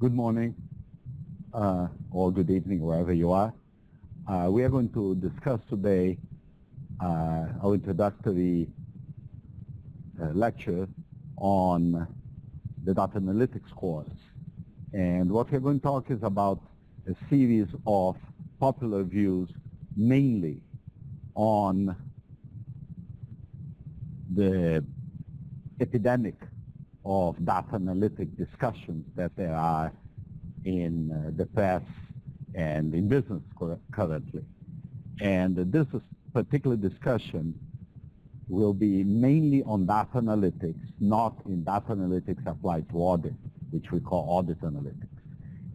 Good morning or good evening, wherever you are. We are going to discuss today our introductory lecture on the data analytics course. And what we're going to talk is about a series of popular views, mainly on the epidemic of data analytic discussions that there are in the press and in business currently. And this particular discussion will be mainly on data analytics, not in data analytics applied to audit, which we call audit analytics.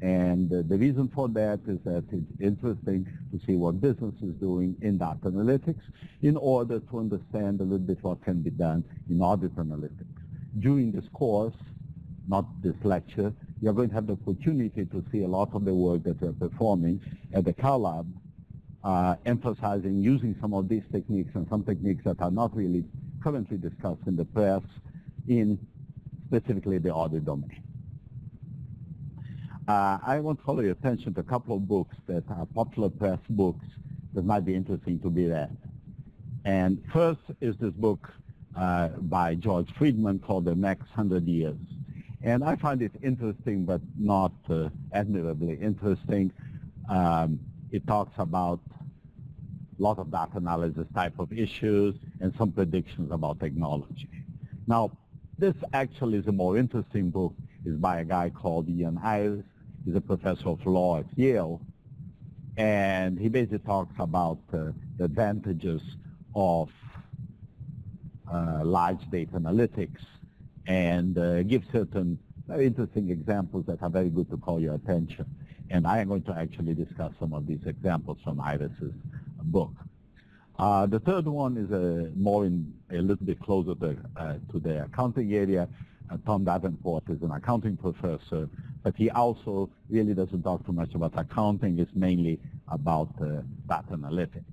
And the reason for that is that it's interesting to see what business is doing in data analytics in order to understand a little bit what can be done in audit analytics. During this course, not this lecture, you're going to have the opportunity to see a lot of the work that we're performing at the Cal Lab, emphasizing using some of these techniques and some techniques that are not really currently discussed in the press in specifically the audit domain. I want to call your attention to a couple of books that are popular press books that might be interesting to be read. And first is this book by George Friedman called The Next 100 Years. And I find it interesting, but not admirably interesting. It talks about a lot of data analysis type of issues and some predictions about technology. Now, this actually is a more interesting book. It's by a guy called Ian Ayres. He's a professor of law at Yale. And he basically talks about the advantages of large data analytics and gives certain very interesting examples that are very good to call your attention. And I am going to actually discuss some of these examples from Ayres' book. The third one is a little bit closer to the accounting area. Tom Davenport is an accounting professor, but he also really doesn't talk too much about accounting. It's mainly about data analytics.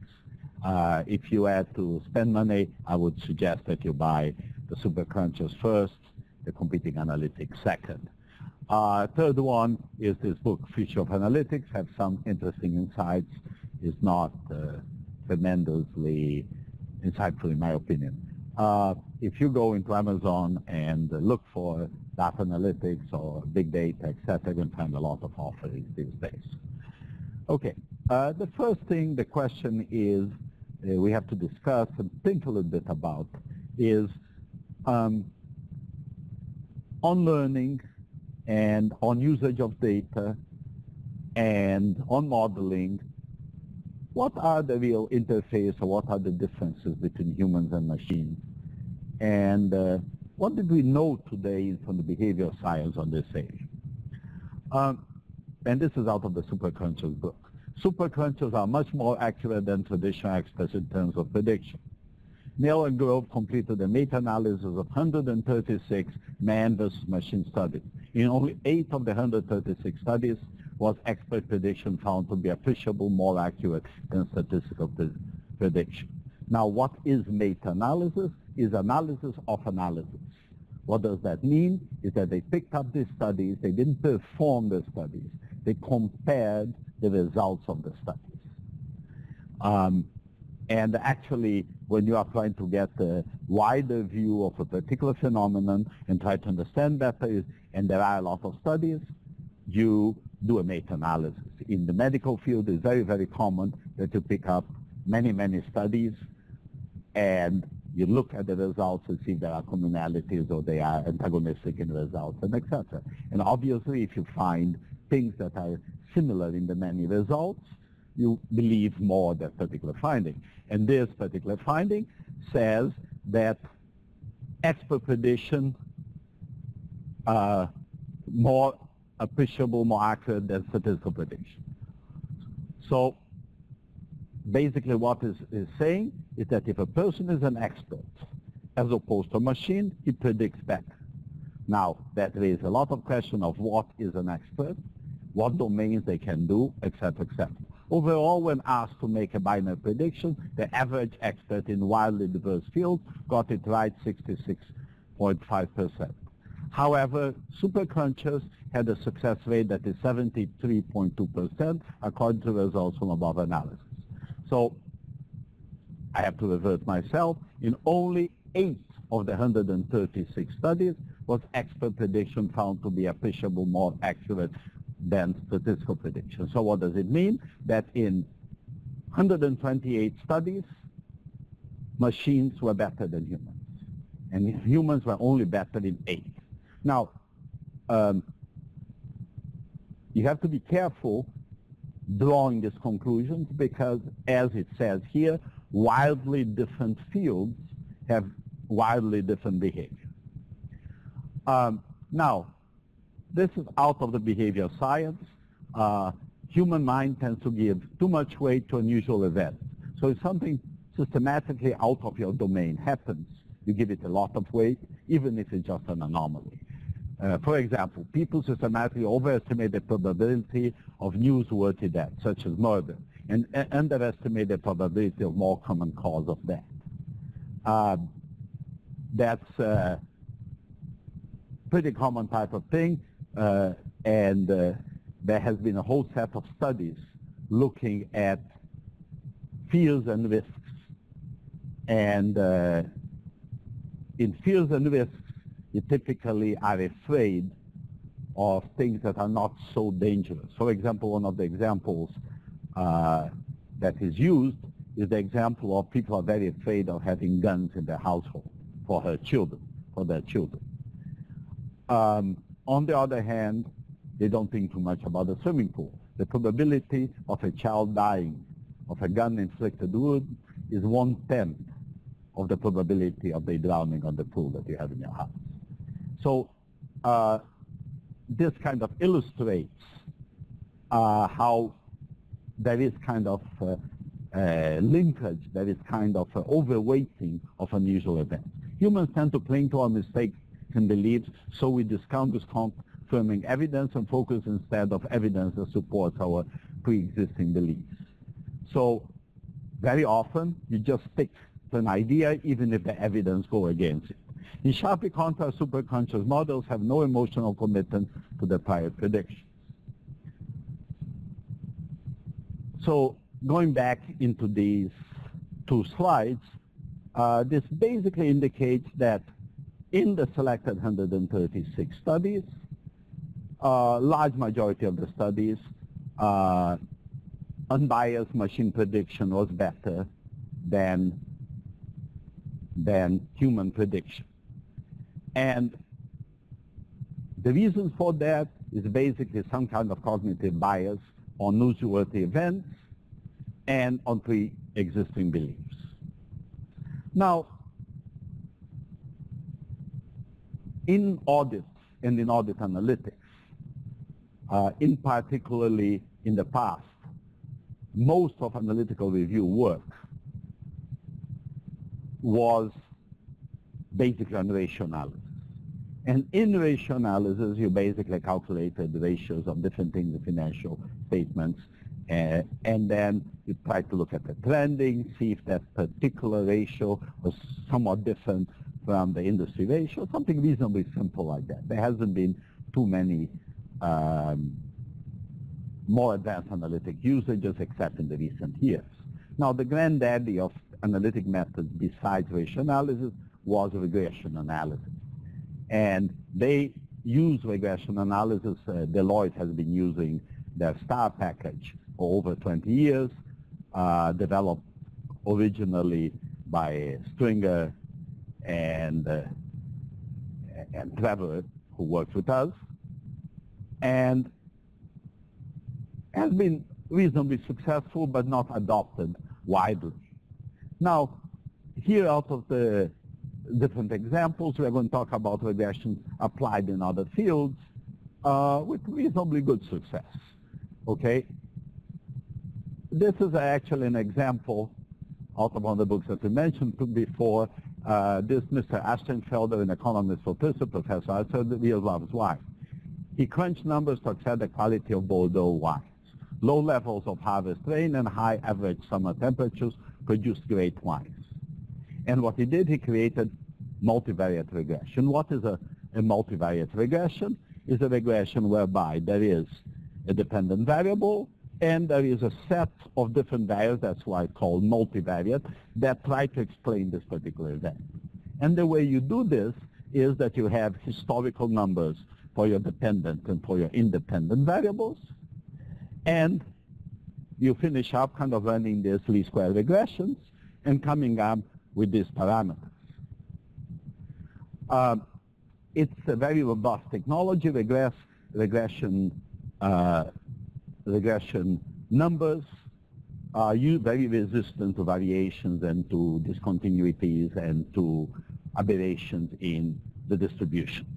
If you had to spend money, I would suggest that you buy the super crunchers first, the competing analytics second. Third one is this book, Future of Analytics, has some interesting insights. It's not tremendously insightful in my opinion. If you go into Amazon and look for data analytics or big data, etc., you're going to find a lot of offerings these days. Okay, the first thing, the question is, we have to discuss and think a little bit about is on learning and on usage of data and on modeling, what are the real interface or what are the differences between humans and machines? And what did we know today from the behavioral science on this area? And this is out of the Super Crunchers book. Super Crunchers are much more accurate than traditional experts in terms of prediction. Neil and Grove completed a meta-analysis of 136 man versus machine studies. In only 8 of the 136 studies was expert prediction found to be appreciably more accurate than statistical prediction. Now, what is meta-analysis? Is analysis of analysis. What does that mean? Is that they picked up these studies, they didn't perform the studies, they compared the results of the studies. And actually, when you are trying to get a wider view of a particular phenomenon and try to understand better, and there are a lot of studies, you do a meta-analysis. In the medical field, it's very, very common that you pick up many, many studies, and you look at the results and see if there are commonalities or they are antagonistic in results, and etc. And obviously, if you find things that are similar in the many results, you believe more that particular finding. And this particular finding says that expert prediction more appreciable, more accurate than statistical prediction. So basically what is saying is that if a person is an expert as opposed to a machine, he predicts better. Now, that raises a lot of question of what is an expert, what domains they can do, etc., etc. Overall, when asked to make a binary prediction, the average expert in wildly diverse fields got it right 66.5%. However, super crunchers had a success rate that is 73.2% according to results from above analysis. So I have to revert myself. In only 8 of the 136 studies was expert prediction found to be appreciably more accurate than statistical prediction. So what does it mean? That in 128 studies, machines were better than humans. And humans were only better in 8. Now, you have to be careful drawing these conclusions because, as it says here, wildly different fields have wildly different behavior. Now, this is out of the behavioral science. Human mind tends to give too much weight to unusual events. So if something systematically out of your domain happens, you give it a lot of weight, even if it's just an anomaly. For example, people systematically overestimate the probability of newsworthy death, such as murder, and underestimate the probability of more common cause of death. That's a pretty common type of thing, and there has been a whole set of studies looking at fears and risks. And in fears and risks, you typically are afraid of things that are not so dangerous. For example, one of the examples that is used is the example of people are very afraid of having guns in their household for their children. On the other hand, they don't think too much about the swimming pool. The probability of a child dying of a gun-inflicted wound is 1/10 of the probability of they drowning on the pool that you have in your house. So this kind of illustrates how there is kind of linkage, there is kind of overweighting of unusual events. Humans tend to cling to our mistakes and beliefs, so we discount this confirming evidence and focus instead of evidence that supports our pre-existing beliefs. So very often, you just stick to an idea even if the evidence goes against it. In sharply contrast, superconscious models have no emotional commitment to the prior predictions. So going back into these 2 slides, this basically indicates that in the selected 136 studies, large majority of the studies, unbiased machine prediction was better than human prediction. And the reason for that is basically some kind of cognitive bias on newsworthy events and on pre-existing beliefs. Now, in audits and in audit analytics, in particularly in the past, most of analytical review work was basically on ratio analysis. And in ratio analysis, you basically calculated the ratios of different things in financial statements, and then you try to look at the trending, see if that particular ratio was somewhat different from the industry ratio, something reasonably simple like that. There hasn't been too many more advanced analytic usages except in the recent years. Now, the granddaddy of analytic methods besides ratio analysis was regression analysis. And they use regression analysis. Deloitte has been using their STAR package for over 20 years, developed originally by Stringer and Trevor, who works with us, and has been reasonably successful but not adopted widely. Now, here out of the different examples, we're going to talk about regression applied in other fields with reasonably good success, okay? This is actually an example out of one of the books that we mentioned before. This Mr. Aschenfelder, an economist professor, I said that he loves wine. He crunched numbers to assess the quality of Bordeaux wines. Low levels of harvest rain and high average summer temperatures produced great wines. And what he did, he created multivariate regression. What is a multivariate regression? is a regression whereby there is a dependent variable and there is a set of different variables, that's why it's called multivariate, that try to explain this particular event. And the way you do this is that you have historical numbers for your dependent and for your independent variables, and you finish up kind of running these least square regressions and coming up with these parameters. It's a very robust technology. Regression numbers are very resistant to variations and to discontinuities and to aberrations in the distributions.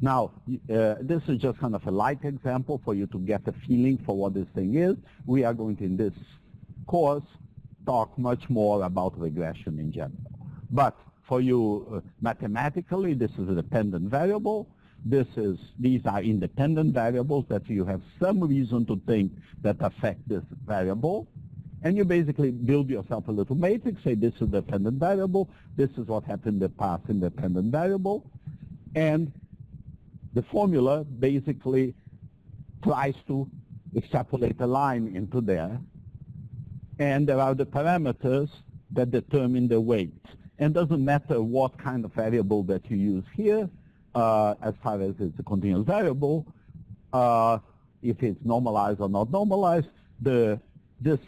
Now, this is just kind of a light example for you to get a feeling for what this thing is. We are going to, in this course, talk much more about regression in general. But for you, mathematically, this is a dependent variable. These are independent variables that you have some reason to think that affect this variable. And you basically build yourself a little matrix, say this is a dependent variable, this is what happened in the past independent variable. And the formula basically tries to extrapolate a line into there. And there are the parameters that determine the weight. And it doesn't matter what kind of variable that you use here, as far as it's a continuous variable, if it's normalized or not normalized, this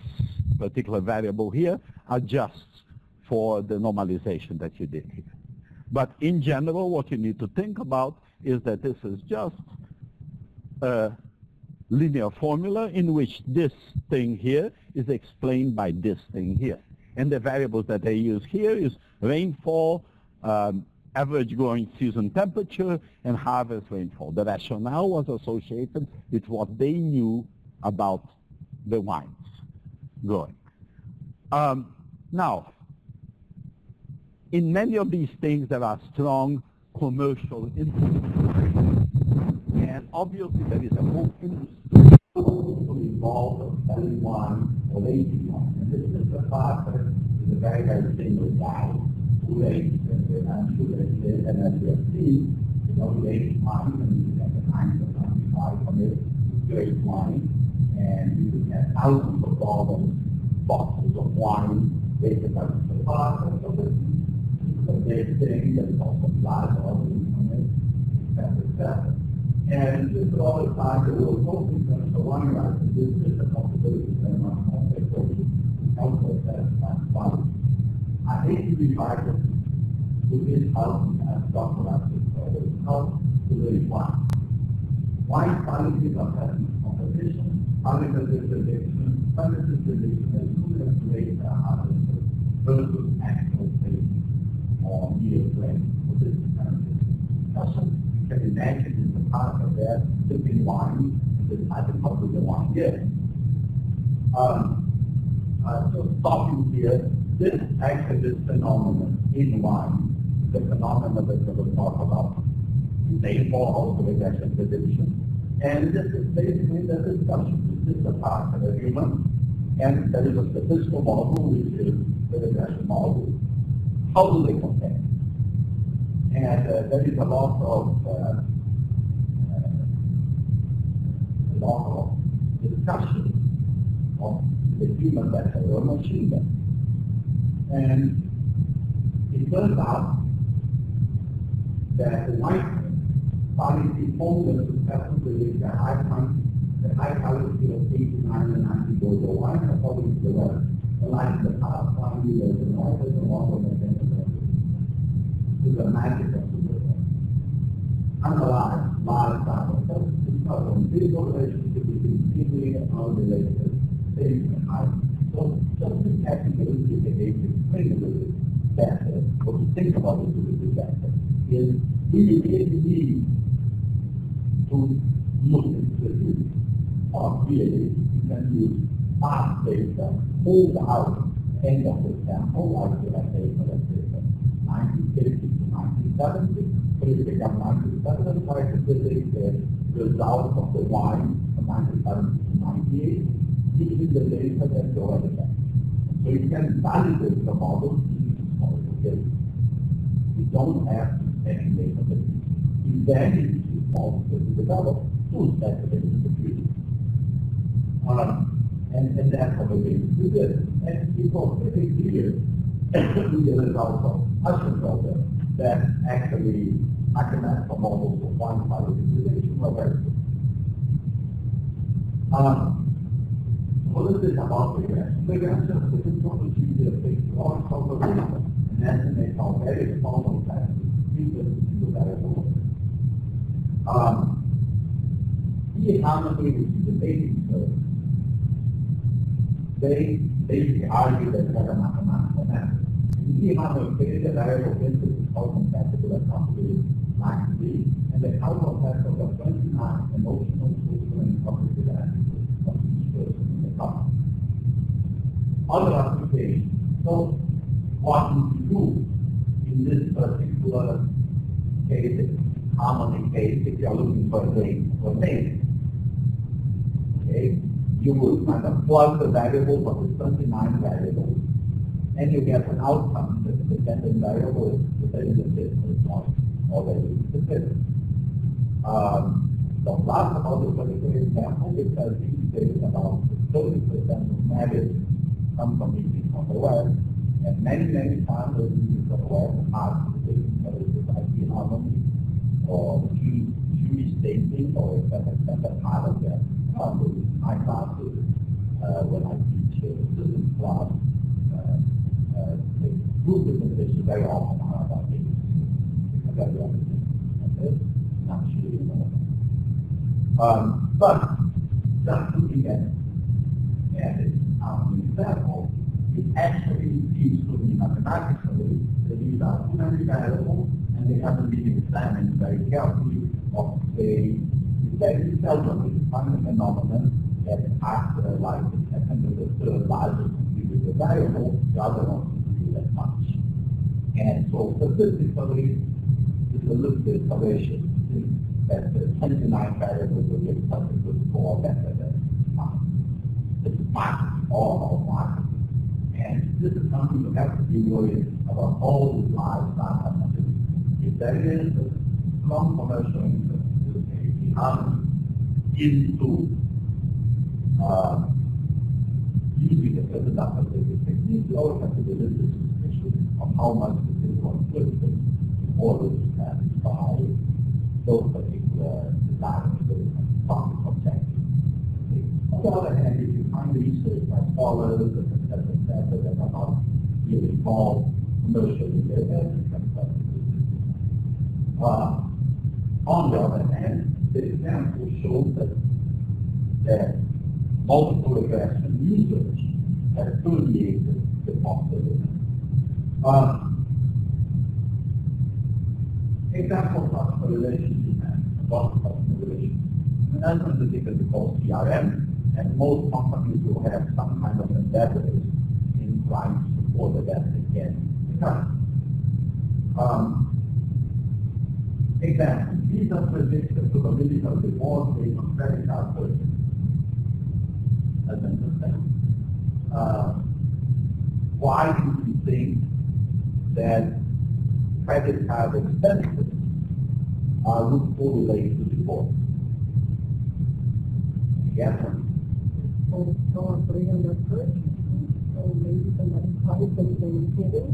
particular variable here adjusts for the normalization that you did here. But in general, what you need to think about is that this is just a linear formula in which this thing here is explained by this thing here. And the variables that they use here is rainfall, average growing season temperature, and harvest rainfall. The rationale was associated with what they knew about the wines growing. Now, in many of these things, there are strong commercial interests. And obviously, there is a whole industry involved in selling wine or aging wine. And this is the part that is a very, very famous guy who aged, and I'm sure that he did, and as you have seen, he aged wine, and he had the kinds of 95 from it, great wine, and you would have thousands of bottles of wine based on the part of the big thing that is also large volume from it, etc. And this is all the time that we were focusing on the wine rights, and this is a possibility that I'm not going to calculate that fund. I hate to be biased to this house as Dr. Rasmus said, it's how to raise wine. Wine quality of having competition, quality prediction, quality prediction as soon as raise the harvest versus actual taste or yield rate. So this is kind of discussion. You can imagine in the part of that sipping wine, this type of popular wine here. So stopping here, this actually this phenomenon in wine, the phenomenon that we will talk about, rainfall, also regression prediction. And this is basically the discussion. This is the part of the human, and there is a statistical model, which is the regression model. How do they compare? And there is a lot of discussion of the human better or machine better. And it turns out that the white quality formula successful with the high quality of 89 and 90 goes the white according to the weather. Like the past 5 years, the white is a lot of the magic of the weather. Analyze large samples. Because on this relationship between people and unrelated things and height. So just to technically explain a little bit better, or to think about it a little bit better, is we really need to look into this. Or really, you can use past data, hold out end of the sample, like you have data, let's say, from 1950 to 1970, so you pick up 1970 and try to predict the results of the wine from 1970 to 98, using the data that you already have. So you can validate the model using this model. You don't have any data. Then small to develop tools that are in the future. And that's how we do this. And people very clear we get a result of Hudson filter that actually mathematical models for quantify the utilization of everything. What is this about regression? Regression is the technology that takes large population and estimates how various model classes feed into variable. The economy, which is the basic service, they basically argue that they have a mathematical method. The amount of data variable input is how compatible that possibly might be, and the output test of the 29 emotional, social, and cognitive attributes of each person in the class. Other applications. So, what you do in this particular case, harmonic case, if you are looking for a name, okay, you will kind of plug the variables of the 29 variables, and you get an outcome that the dependent variable is within the system, it's not already in the system. So last about the particular example, because these days about 30% of marriage come from meetings on the web, and many times those meetings on the web are taking whether it's IT harmony or Jewish thinking or etc. part of that. My classes, when I teach students class, the group presentation very often are about things. Very often. Okay? Not sure you know. But just looking at it example, it actually seems to be mathematically that these are two variables and they haven't been examined very carefully of say very seldom we find a phenomenon that after like the second or the third largest computer variable, the other one doesn't do that much. And so statistically, it's a little bit fallacious to think that the 29 variables will give such a good score better than mine. This is marketing, all about marketing. And this is something you have to be worried about all the lives not necessarily. If there is a strong commercial interest into using the methodological technique, you always have to do this issue of how much the people are in order to satisfy those particular desires that are objectives. On the other hand, if you find research by scholars etc. that are not really involved commercially, on the other hand, the example shows that multiple regression research has permeated the possibility. Examples of a relationship and lots of relationship. And that's particularly called CRM, and most companies will have some kind of endeavors in trying to support the best they can. Example, these are predicts the probability of divorce based on credit card purchase. That's interesting. Why do you think that credit card expenses would correlate to divorce? Yes? Well, someone putting on their purchase. So maybe somebody probably thinks they would get it.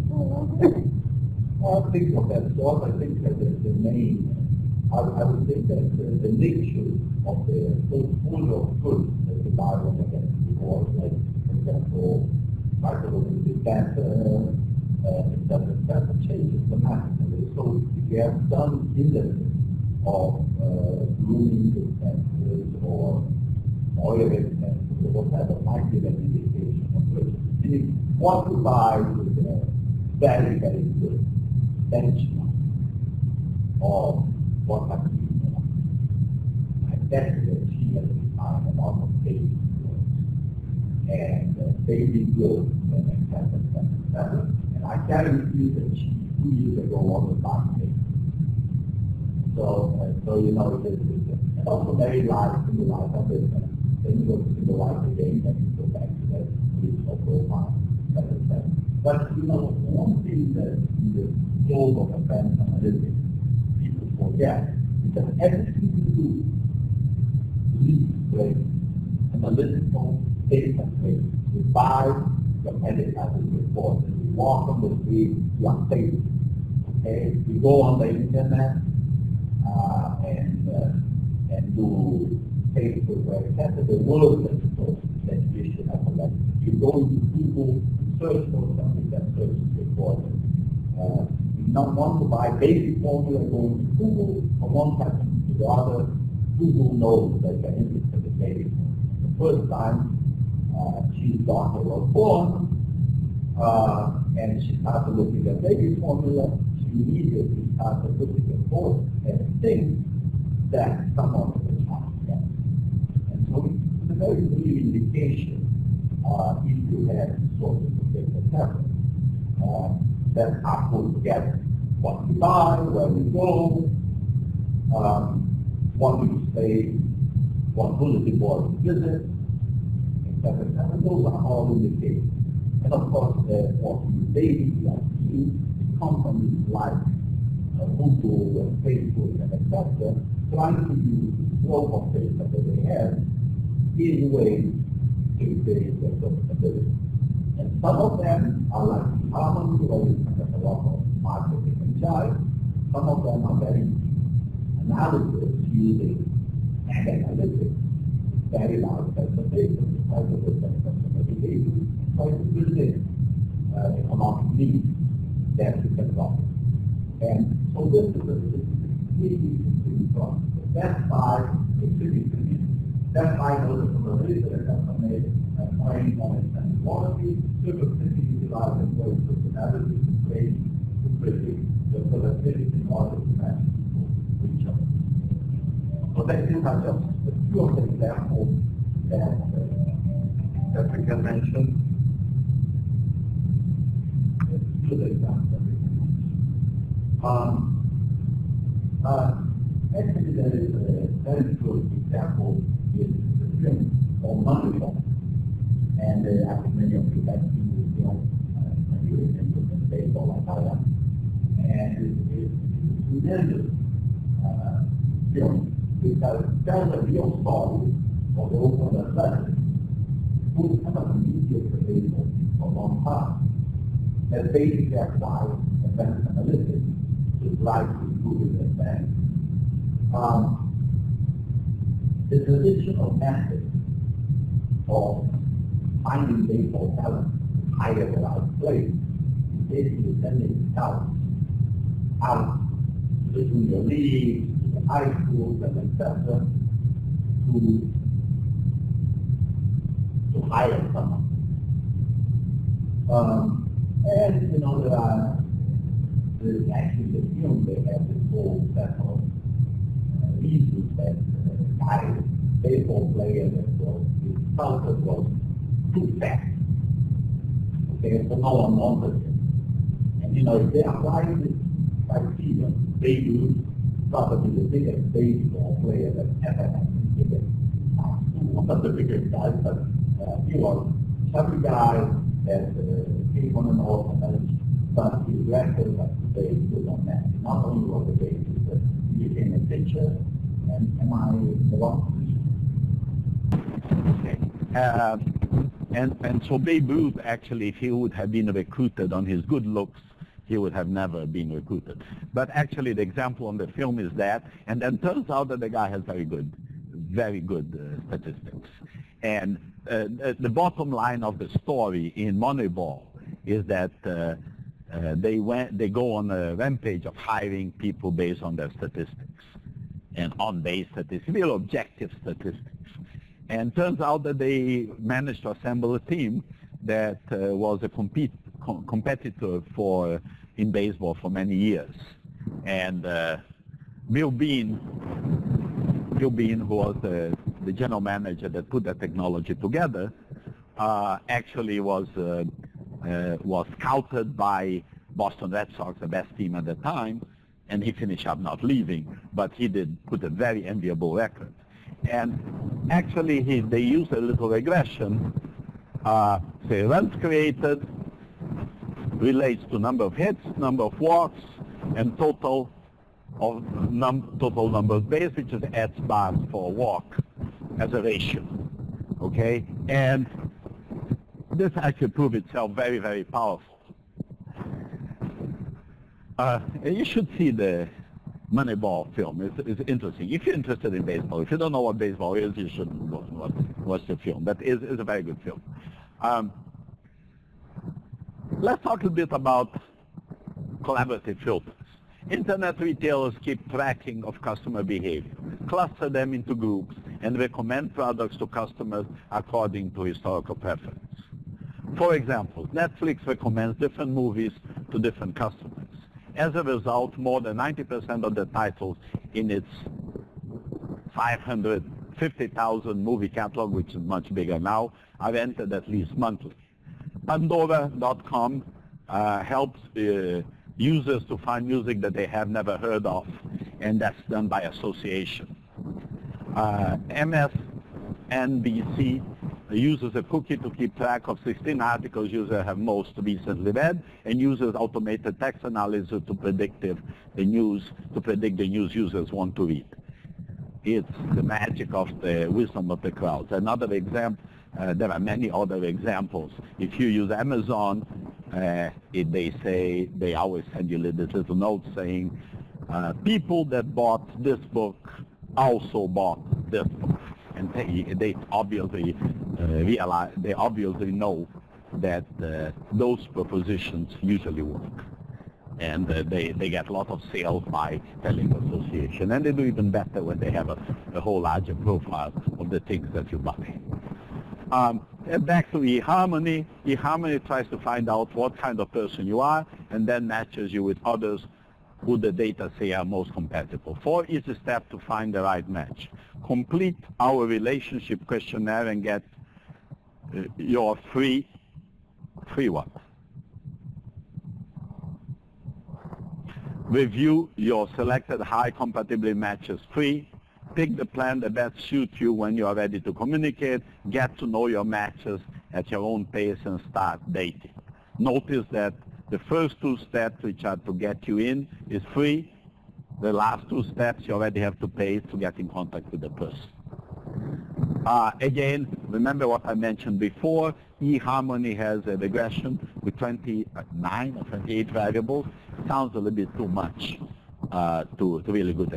Well, I think of that sort. I think that the main, I would think that the nature of the portfolio of goods that you buy when you get divorced, like, for example, microwave better, etc., changes dramatically. So if you have some industry of grooming expenses or oil expenses or whatever, might give an indication of purchase. What to buy is very, very good benchmark of what I do. I bet that she has defined a lot of baby goods. And baby goods and etc. And I guarantee that she 2 years ago was a market. So you know, it's also very large in the life of it. Then you go to the life again, then you go back to that original profile. But you know, one thing that in the field of advanced analytics people forget is that everything analytical statement made. You buy your advertising report, and you walk on the street, you are safe. Okay? You go on the internet and do Facebook, that's the world that you should have collected. You go into Google, search for something that searches report. You not want to buy basic formula, go into Google, from one person to the other. Google knows that you're interested in basic formula. The first time she's daughter was born, and she started looking at basic formula, she immediately started looking at both and things that someone was trying to get. And so it's a very clear indication if you have sources of data separate that are put together. What you buy, where you go, what you stay, what bulletin board you visit, etc. Those are all indicated. And of course, what you daily see, companies like Google and Facebook and etc. trying to use the flow of data that they have in a way to increase their profitability. And some of them are like harmony, where you can have a lot of marketing and charge. Some of them are very analysis using and analytics, very large sets of data, try to understand customer behavior, try to predict economic needs that you can run. And so this is a really interesting process. That's why it's really interesting. That's why those from the data that are made trying to understand quality, superficially utilizing those personalities to predict the volatility in order to match each other. So these are just a few of the examples that we can mention. Two examples that we can mention. Actually, there is a very good example in the film called Moneyball. And I think many of you have seen this film, when you remember the baseball like I am. And it's a tremendous film because it tells a real story of the Oakland Athletics, who kind of immediate for baseball for a long time. That basically applies advanced analytics to drive to improve the advance. The traditional method of finding baseball talent higher than our players is basically sending scouts out to the junior leagues, to the high schools, and etc. to hire someone. And you know, there's actually the film, they have this whole set of reasons that guys, baseball player that was insulted was too fat. Okay, so no one wanted him. And you know, if they apply this criteria, they do probably the biggest baseball player that ever has one of the biggest guys, but he was every guy that came on an orphanage, but his record was today good on that. Not only was the basis, but he became a pitcher, and am I in the wrong position? Okay. And so Babe Ruth, actually, if he would have been recruited on his good looks, he would have never been recruited. But actually, the example on the film is that, and then turns out that the guy has very good statistics. And the bottom line of the story in Moneyball is that they go on a rampage of hiring people based on their statistics and on-base statistics, real objective statistics. And turns out that they managed to assemble a team that was a competitor in baseball for many years. And Bill Bean, who was the general manager that put that technology together, actually was scouted by Boston Red Sox, the best team at the time, and he finished up not leaving, but he did put a very enviable record. And actually, they used a little regression. Say runs created relates to number of hits, number of walks, and total number of bases, which is X bars for a walk as a ratio. Okay? And this actually proved itself very, very powerful. You should see the Moneyball film. It's interesting. If you're interested in baseball, if you don't know what baseball is, you shouldn't go and watch the film. That is a very good film. Let's talk a bit about collaborative filters. Internet retailers keep tracking of customer behavior, cluster them into groups, and recommend products to customers according to historical preference. For example, Netflix recommends different movies to different customers. As a result, more than 90% of the titles in its 550,000 movie catalog, which is much bigger now, are entered at least monthly. Pandora.com helps users to find music that they have never heard of, and that's done by association. MSNBC uses a cookie to keep track of 16 articles users have most recently read, and uses automated text analysis to predict the news users want to read. It's the magic of the wisdom of the crowds. Another example, there are many other examples. If you use Amazon, they always send you this little note saying, people that bought this book also bought this book. And they obviously they obviously know that those propositions usually work. And they get a lot of sales by telling association. And they do even better when they have a whole larger profile of the things that you buy. And back to eHarmony. eHarmony tries to find out what kind of person you are and then matches you with others who the data say are most compatible. 4 is the step to find the right match. Complete our relationship questionnaire and get your free what? Review your selected high compatibility matches free. Pick the plan that best suits you when you are ready to communicate. Get to know your matches at your own pace and start dating. Notice that the first 2 steps, which are to get you in, is free. The last 2 steps, you already have to pay to get in contact with the person. Again, remember what I mentioned before. eHarmony has a regression with 29 or 28 variables. Sounds a little bit too much to really good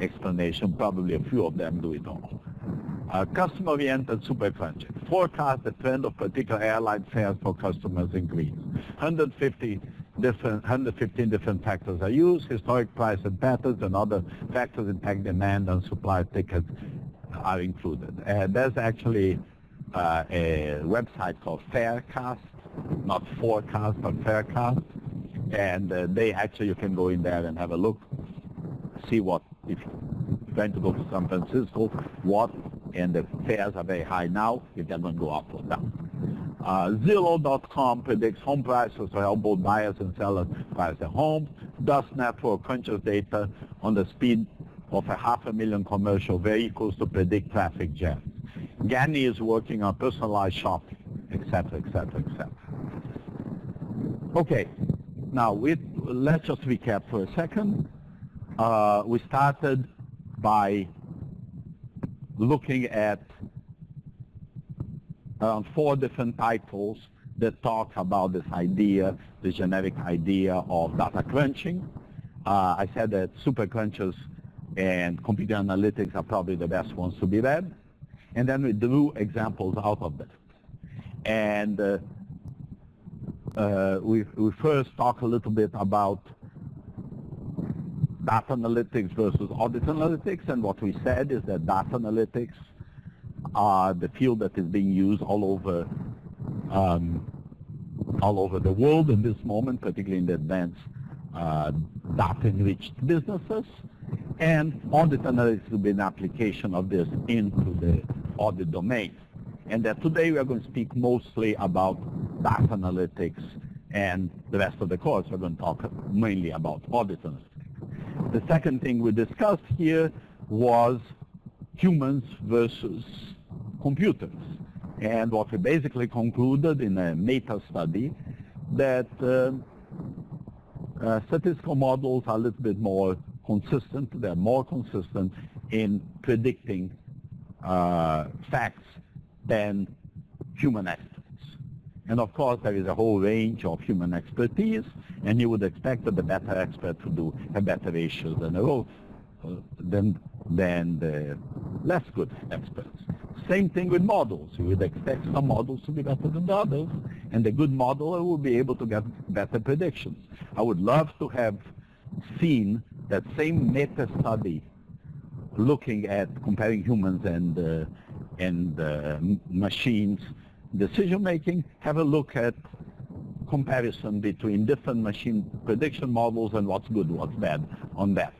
explanation. Probably a few of them do it all. Customer-oriented supercruncher. Forecast the trend of particular airline fares for customers in Greece. 115 different factors are used. Historic price and patterns and other factors impact demand and supply tickets are included. There's actually a website called Farecast, not Forecast, but Farecast. And you can go in there and have a look, see what, if you're going to go to San Francisco, and the fares are very high now, if they're going to go up or down. Zillow.com predicts home prices to help both buyers and sellers price their homes. Dust Network crunches data on the speed of 500,000 commercial vehicles to predict traffic jams. Ganni is working on personalized shopping, etc., etc., etc. Okay, now let's just recap for a second. We started by looking at around 4 different titles that talk about this idea, the generic idea of data crunching. I said that super crunchers and computer analytics are probably the best ones to be read. And then we drew examples out of that. And we first talked a little bit about data analytics versus audit analytics. And what we said is that data analytics are the field that is being used all over the world in this moment, particularly in the advanced data-enriched businesses. And audit analytics will be an application of this into the audit domain. And that today we are going to speak mostly about data analytics, and the rest of the course we're going to talk mainly about audit analytics. The second thing we discussed here was humans versus computers. And what we basically concluded in a meta-study that statistical models are a little bit more consistent. They're more consistent in predicting facts than human experts. And of course, there is a whole range of human expertise, and you would expect that the better expert to have better ratios than the less good experts. Same thing with models. You would expect some models to be better than the others, and the good modeler will be able to get better predictions. I would love to have seen that same meta-study looking at comparing humans and machines decision-making, have a look at comparison between different machine prediction models and what's good, what's bad on that.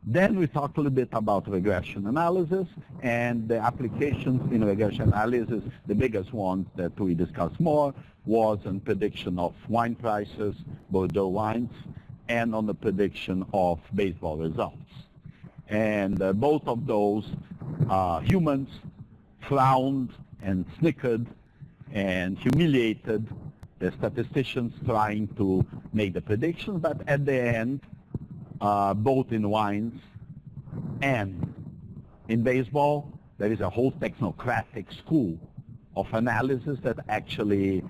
Then we talked a little bit about regression analysis and the applications in regression analysis. The biggest one that we discussed more was on prediction of wine prices, Bordeaux wines, and on the prediction of baseball results. And both of those humans frowned and snickered and humiliated the statisticians trying to make the predictions, but at the end, both in wines and in baseball, there is a whole technocratic school of analysis that actually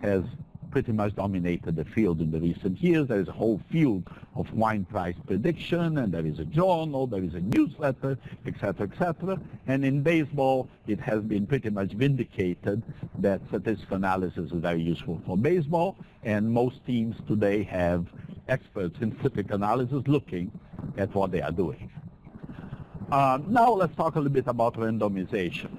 has pretty much dominated the field in the recent years. There is a whole field of wine price prediction, and there is a journal, there is a newsletter, etc., etc. And in baseball, it has been pretty much vindicated that statistical analysis is very useful for baseball, and most teams today have experts in statistical analysis looking at what they are doing. Now let's talk a little bit about randomization.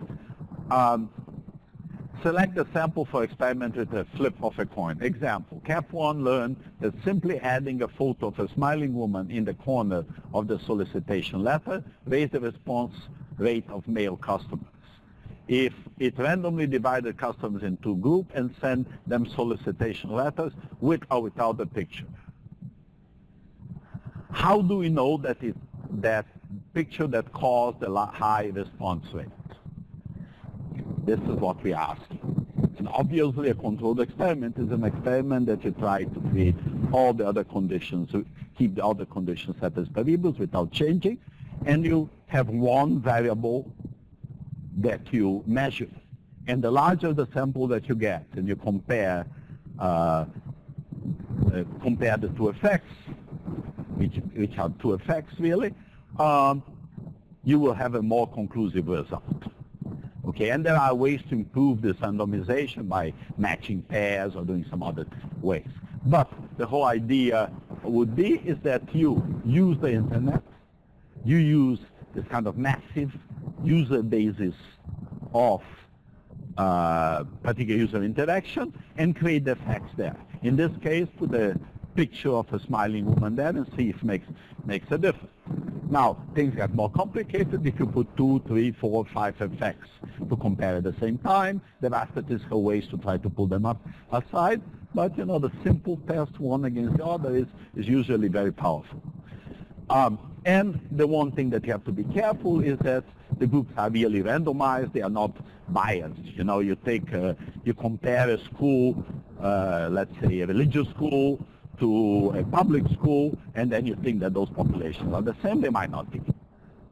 Select a sample for experiment with a flip of a coin. Example, Cap 1 learned that simply adding a photo of a smiling woman in the corner of the solicitation letter raised the response rate of male customers. If it randomly divided customers in two groups and sent them solicitation letters with or without the picture. How do we know that that picture that caused a high response rate? This is what we ask. And obviously, a controlled experiment is an experiment that you try to create all the other conditions, to keep the other conditions set as variables without changing, and you have one variable that you measure. And the larger the sample that you get, and you compare the two effects, which are two effects really, you will have a more conclusive result. Okay, and there are ways to improve this randomization by matching pairs or doing some other ways. But the whole idea would be is that you use the internet, you use this kind of massive user basis of particular user interaction and create the effects there. In this case, put a picture of a smiling woman there and see if it makes a difference. Now, things get more complicated if you put 2, 3, 4, 5 effects to compare at the same time. There are statistical ways to try to pull them up aside, but you know, the simple test one against the other is usually very powerful. And the one thing that you have to be careful is that the groups are really randomized, they are not biased. You know, you compare a school, let's say a religious school, to a public school, and then you think that those populations are the same. They might not be.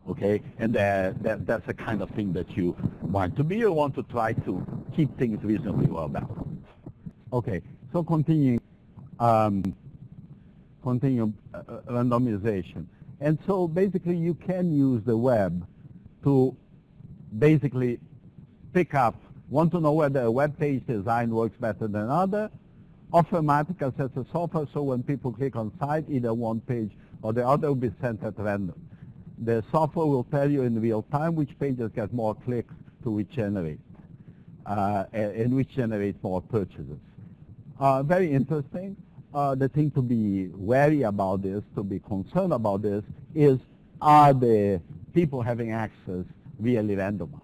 Okay, and that's the kind of thing that you want to be. You want to try to keep things reasonably well balanced. Okay, so continue randomization. And so basically you can use the web to basically pick up, want to know whether a web page design works better than other. Automatica sets a software so when people click on site, either one page or the other will be sent at random. The software will tell you in real time which pages get more clicks to which generate, and which generate more purchases. Very interesting. The thing to be wary about this, to be concerned about this, is are the people having access really randomized,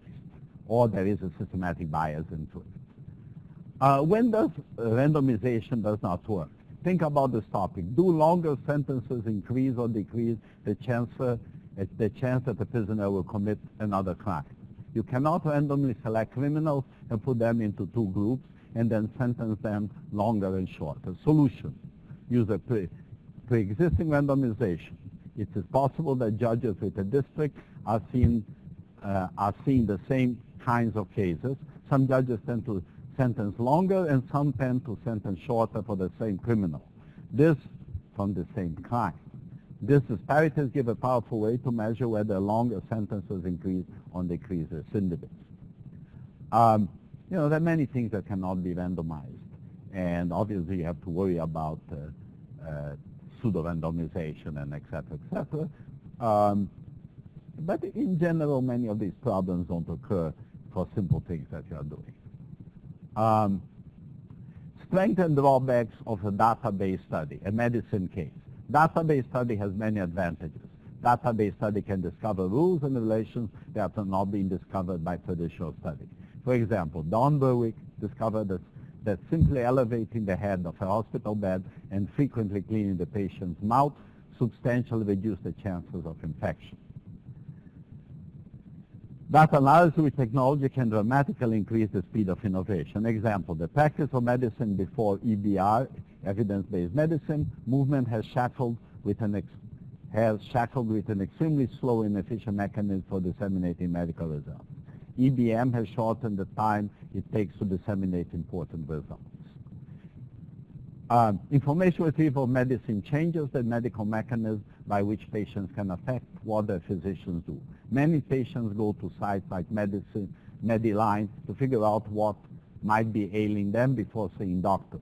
or there is a systematic bias into it. When does randomization does not work? Think about this topic. Do longer sentences increase or decrease the chance that the prisoner will commit another crime? You cannot randomly select criminals and put them into two groups and then sentence them longer and shorter. Solution: use a pre-existing randomization. It is possible that judges with a district are seen are seeing the same kinds of cases. Some judges tend to sentence longer and some tend to sentence shorter for the same criminal. This from the same crime. This disparities give a powerful way to measure whether longer sentences increase or decrease recidivism. There are many things that cannot be randomized, and obviously you have to worry about pseudo-randomization and et cetera, but in general, many of these problems don't occur for simple things that you are doing. Strengths and drawbacks of a database study, a medicine case. Database study has many advantages. Database study can discover rules and relations that are not being discovered by traditional study. For example, Don Berwick discovered that simply elevating the head of a hospital bed and frequently cleaning the patient's mouth substantially reduced the chances of infection. Data analysis with technology can dramatically increase the speed of innovation. Example, the practice of medicine before EBR, evidence-based medicine, movement has shackled with an extremely slow and inefficient mechanism for disseminating medical results. EBM has shortened the time it takes to disseminate important results. Information retrieval of medicine changes the medical mechanism by which patients can affect what their physicians do. Many patients go to sites like Mediline to figure out what might be ailing them before seeing doctors.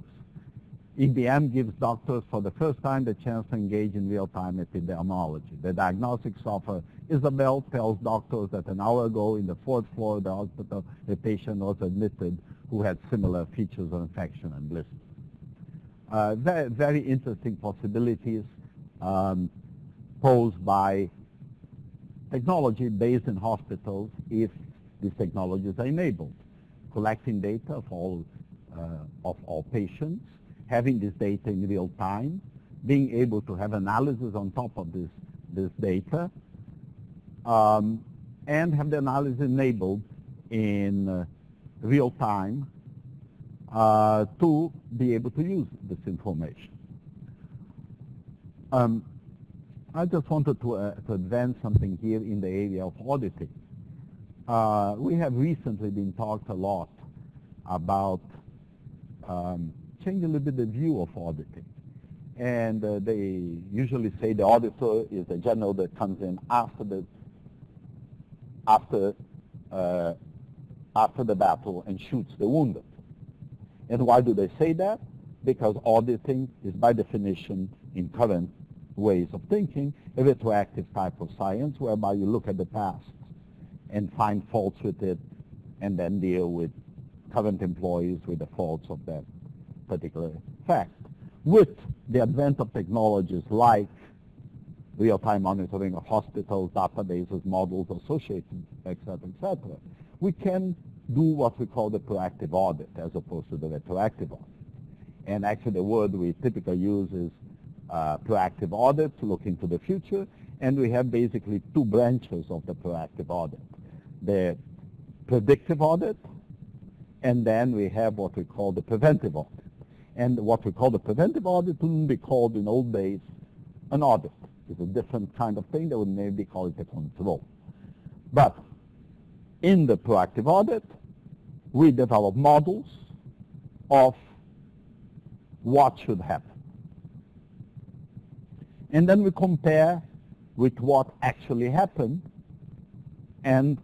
EBM gives doctors for the first time the chance to engage in real-time epidemiology. The diagnostic software Isabel tells doctors that an hour ago in the 4th floor of the hospital, a patient was admitted who had similar features of infection and blisters. Very, very interesting possibilities posed by technology based in hospitals if these technologies are enabled. Collecting data of all patients, having this data in real time, being able to have analysis on top of this data, and have the analysis enabled in real time to be able to use this information. I just wanted to advance something here in the area of auditing. We have recently been talked a lot about changing a little bit the view of auditing. And they usually say the auditor is the general that comes in after the battle and shoots the wounded. And why do they say that? Because auditing is by definition, in current ways of thinking, a retroactive type of science whereby you look at the past and find faults with it and then deal with current employees with the faults of that particular fact. With the advent of technologies like real-time monitoring of hospitals, databases, models associated, et cetera, we can do what we call the proactive audit as opposed to the retroactive audit. And actually the word we typically use is proactive audit to look into the future, and we have basically two branches of the proactive audit. The predictive audit, and then we have what we call the preventive audit. And what we call the preventive audit wouldn't be called in old days an audit. It's a different kind of thing. They would maybe call it a control. But in the proactive audit, we develop models of what should happen. And then we compare with what actually happened and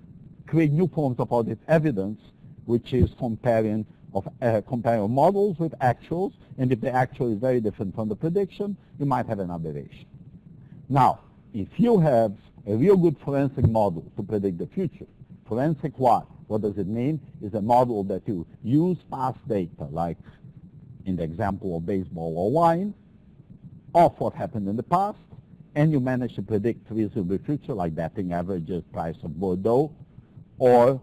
create new forms of audit evidence, which is comparing models with actuals, and if the actual is very different from the prediction, you might have an aberration. Now, if you have a real good forensic model to predict the future, forensic what? What does it mean? Is a model that you use past data, like in the example of baseball or wine, of what happened in the past, and you manage to predict reasonable future, like batting averages, price of Bordeaux, or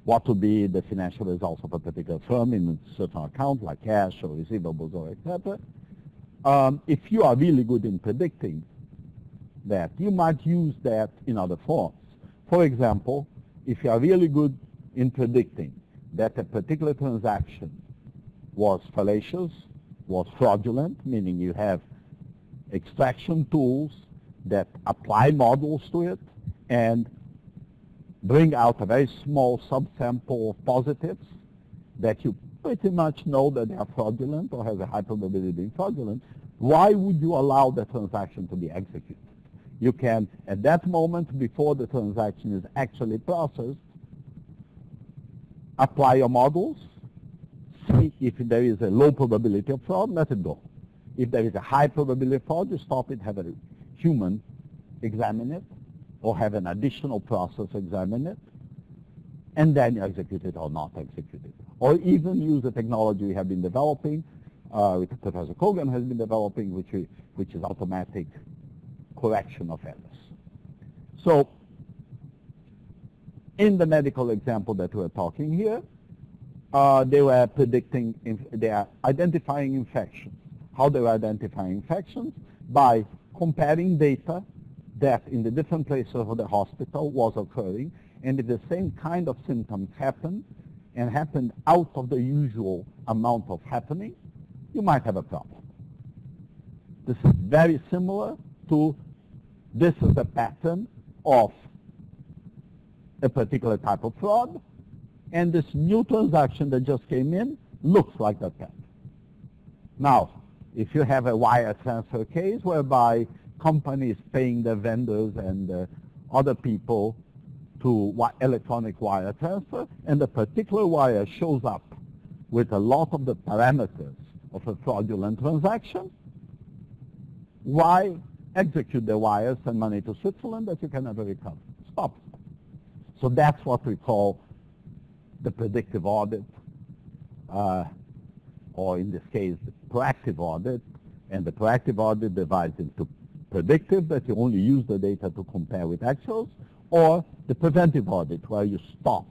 what would be the financial results of a particular firm in a certain account, like cash or receivables or etc. If you are really good in predicting that, you might use that in other forms. For example, if you are really good in predicting that a particular transaction was fallacious, was fraudulent, meaning you have extraction tools that apply models to it and bring out a very small subsample of positives that you pretty much know that they are fraudulent or has a high probability of being fraudulent, why would you allow the transaction to be executed? You can, at that moment, before the transaction is actually processed, apply your models, see if there is a low probability of fraud, let it go. If there is a high probability of fraud, you stop it, have a human examine it, or have an additional process examine it, and then you execute it or not execute it. Or even use the technology we have been developing, which Professor Kogan has been developing, which is automatic correction of errors. So, in the medical example that we're talking here, they were predicting, they are identifying infections. How they were identifying infections? By comparing data that in the different places of the hospital was occurring, and if the same kind of symptoms happened, and happened out of the usual amount of happening, you might have a problem. This is very similar to, this is the pattern of a particular type of fraud, and this new transaction that just came in looks like that pattern. Now, if you have a wire transfer case whereby companies paying their vendors and other people to electronic wire transfer, and the particular wire shows up with a lot of the parameters of a fraudulent transaction, why execute the wire, send money to Switzerland that you can never recover? Stop. So that's what we call the predictive audit, or in this case, the proactive audit. And the proactive audit divides into predictive, that you only use the data to compare with actuals, or the preventive audit, where you stop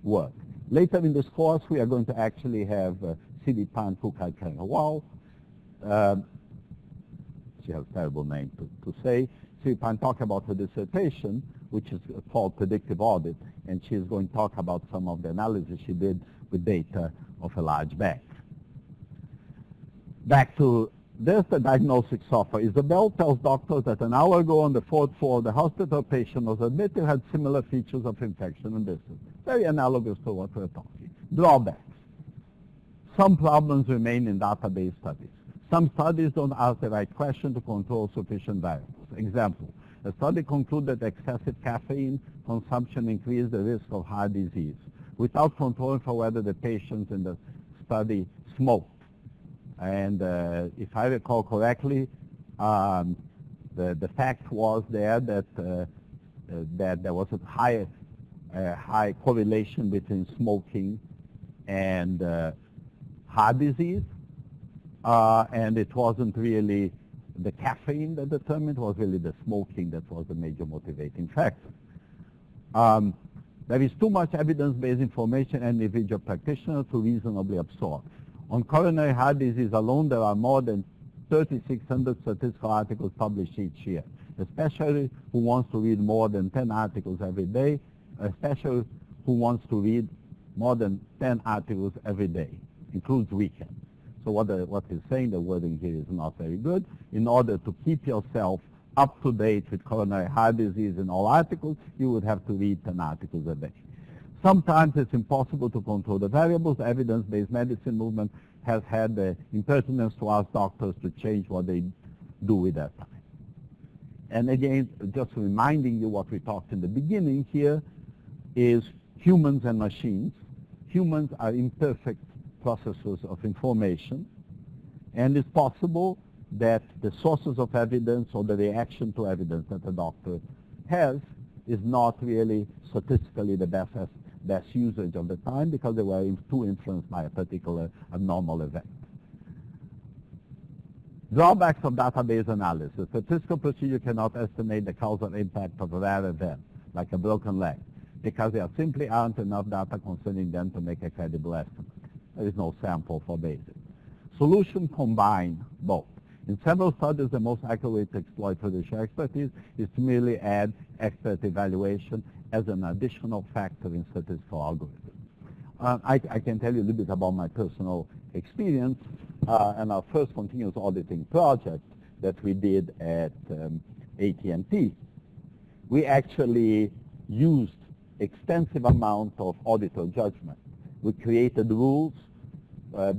work. Later in this course, we are going to actually have Sidi Pan Fukai Kangawal. She has a terrible name to say. Sidi Pan talk about her dissertation, which is called predictive audit, and she is going to talk about some of the analysis she did with data of a large bank. Back to this, the diagnostic software. Isabel tells doctors that an hour ago on the 4th floor, the hospital patient was admitted had similar features of infection and business. Very analogous to what we're talking. Drawbacks. Some problems remain in database studies. Some studies don't ask the right question to control sufficient variables. Example, a study concluded that excessive caffeine consumption increased the risk of heart disease without controlling for whether the patients in the study smoked. And if I recall correctly, the fact was there that that there was a high correlation between smoking and heart disease, and it wasn't really the caffeine that determined, it was really the smoking that was the major motivating factor. There is too much evidence-based information and individual practitioners to reasonably absorb. On coronary heart disease alone, there are more than 3,600 statistical articles published each year, especially who wants to read more than 10 articles every day, especially who wants to read more than 10 articles every day, includes weekends. So what he's saying, the wording here is not very good. In order to keep yourself up to date with coronary heart disease in all articles, you would have to read 10 articles a day. Sometimes it's impossible to control the variables. The evidence-based medicine movement has had the impertinence to ask doctors to change what they do with their time. And again, just reminding you what we talked in the beginning here is humans and machines. Humans are imperfect processors of information, and it's possible that the sources of evidence or the reaction to evidence that the doctor has is not really statistically the best usage of the time because they were too influenced by a particular abnormal event. Drawbacks of database analysis. Statistical procedure cannot estimate the causal impact of a rare event, like a broken leg, because there simply aren't enough data concerning them to make a credible estimate. There is no sample for basis. Solution combine both. In several studies, the most accurate way to exploit fiduciary expertise is to merely add expert evaluation as an additional factor in statistical algorithms. I can tell you a little bit about my personal experience and our first continuous auditing project that we did at AT&T. We actually used extensive amount of auditor judgment. We created rules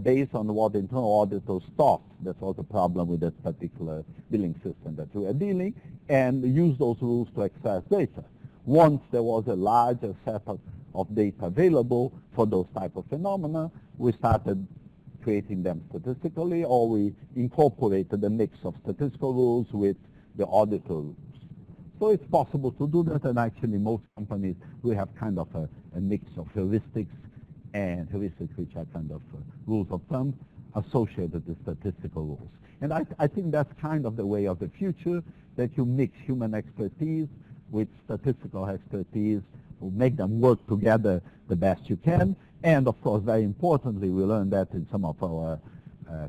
based on what internal auditors thought that was a problem with that particular billing system that we were dealing, and use those rules to extract data. Once there was a larger set of data available for those type of phenomena, we started creating them statistically, or we incorporated a mix of statistical rules with the auditor rules. So it's possible to do that, and actually most companies, we have kind of a mix of heuristics, and heuristics which are kind of rules of thumb associated with statistical rules. And I think that's kind of the way of the future, that you mix human expertise with statistical expertise, make them work together the best you can. And of course, very importantly, we learned that in some of our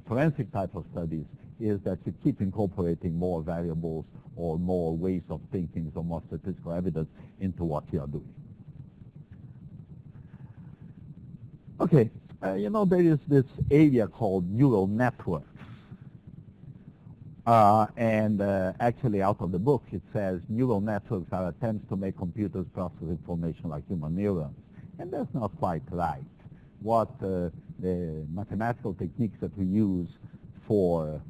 forensic type of studies, is that you keep incorporating more variables or more ways of thinking or more statistical evidence into what you are doing. Okay, you know, there is this area called neural networks. Actually out of the book it says neural networks are attempts to make computers process information like human neurons. And that's not quite right. What the mathematical techniques that we use for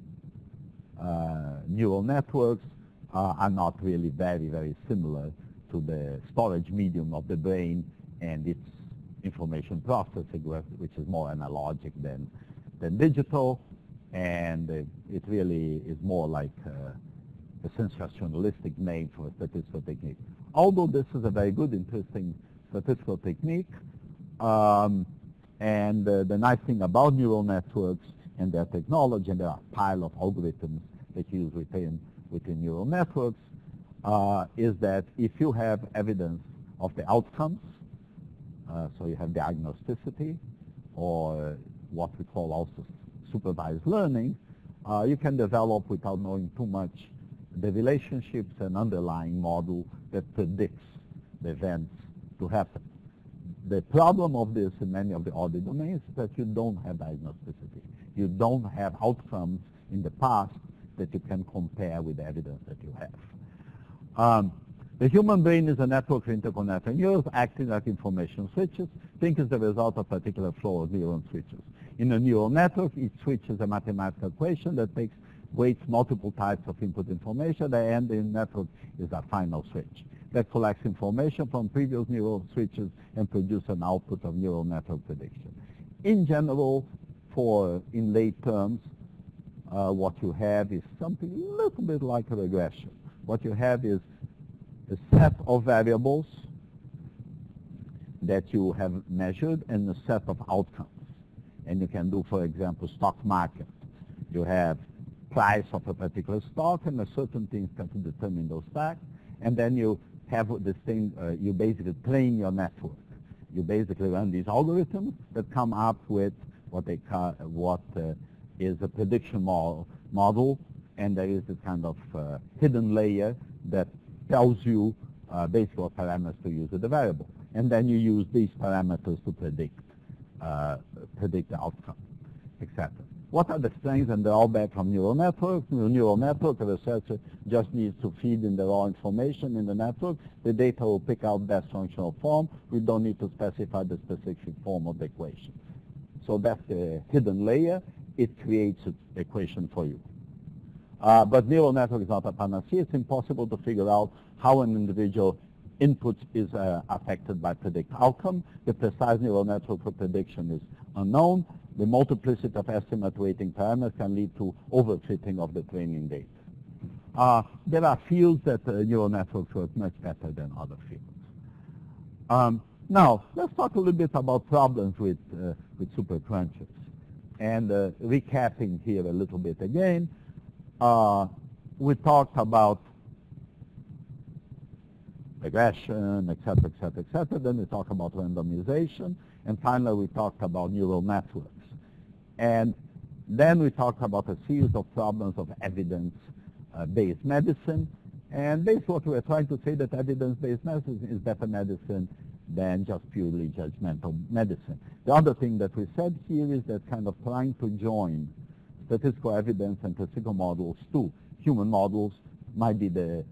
neural networks are not really very, very similar to the storage medium of the brain and its information processing, which is more analogic than digital. And it really is more like a sensationalistic name for a statistical technique. Although this is a very good, interesting statistical technique, and the nice thing about neural networks and their technology, and there are a pile of algorithms that you use within neural networks, is that if you have evidence of the outcomes, so you have diagnosticity, or what we call also supervised learning, you can develop, without knowing too much, the relationships and underlying model that predicts the events to happen. The problem of this in many of the audit domains is that you don't have diagnosticity. You don't have outcomes in the past that you can compare with the evidence that you have. The human brain is a network of interconnected neurons acting like information switches. Think is the result of a particular flow of neuron switches. In a neural network, each switch is a mathematical equation that weights multiple types of input information. The end in the network is a final switch that collects information from previous neural switches and produces an output of neural network prediction. In general, in lay terms, what you have is something a little bit like a regression. What you have is a set of variables that you have measured and a set of outcomes. And you can do, for example, stock market. You have price of a particular stock and a certain things can determine those facts. And then you have this thing, you basically train your network. You basically run these algorithms that come up with what is a prediction model, and there is this kind of hidden layer that tells you basically what parameters to use with the variable. And then you use these parameters to predict the outcome, etc. What are the strengths and drawbacks from neural networks? Neural network, the researcher just needs to feed in the raw information in the network. The data will pick out best functional form. We don't need to specify the specific form of the equation. So that's the hidden layer. It creates an equation for you. But neural network is not a panacea. It's impossible to figure out how an individual input is affected by predict outcome. The precise neural network for prediction is unknown. The multiplicity of estimate weighting parameters can lead to overfitting of the training data. There are fields that neural networks work much better than other fields. Now, let's talk a little bit about problems with supercrunchers. And recapping here a little bit again, we talked about regression, etc., etc., etc. Then we talked about randomization, and finally we talked about neural networks. And then we talked about a series of problems of evidence-based medicine. And basically what we're trying to say that evidence-based medicine is better medicine than just purely judgmental medicine. The other thing that we said here is that kind of trying to join statistical evidence and statistical models to human models might be the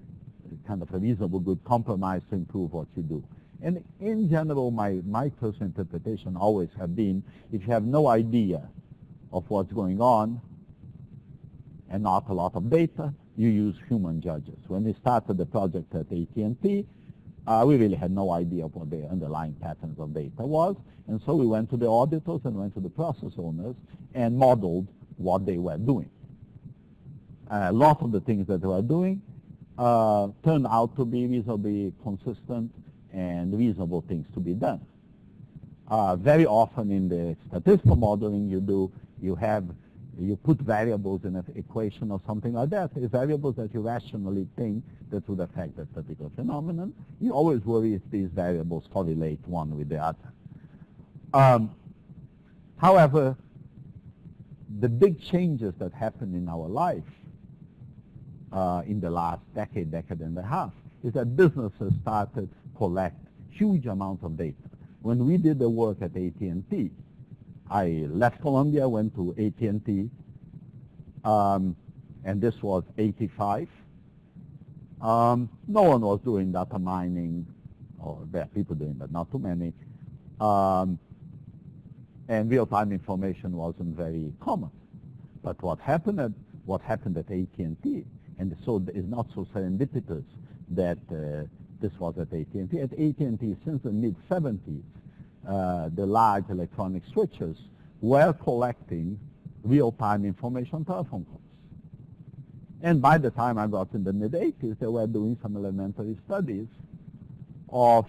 kind of a reasonable good compromise to improve what you do. And in general, my personal interpretation always have been, if you have no idea of what's going on and not a lot of data, you use human judges. When we started the project at AT&T, we really had no idea of what the underlying patterns of data was, and so we went to the auditors and went to the process owners and modeled what they were doing. A lot of the things that they were doing turned out to be reasonably consistent and reasonable things to be done. Very often in the statistical modeling you put variables in an equation or something like that, variables that you rationally think that would affect that particular phenomenon. You always worry if these variables correlate one with the other. However, the big changes that happened in our life in the last decade and a half is that businesses started collect huge amounts of data. When we did the work at AT&T, I left Columbia, went to AT&T, and this was 85. No one was doing data mining, or there are people doing that, not too many. And real-time information wasn't very common. But what happened at AT&T, and so it's not so serendipitous that this was at AT&T. At AT&T, since the mid-70s, the large electronic switches were collecting real-time information on telephone calls. And by the time I got in the mid-80s, they were doing some elementary studies of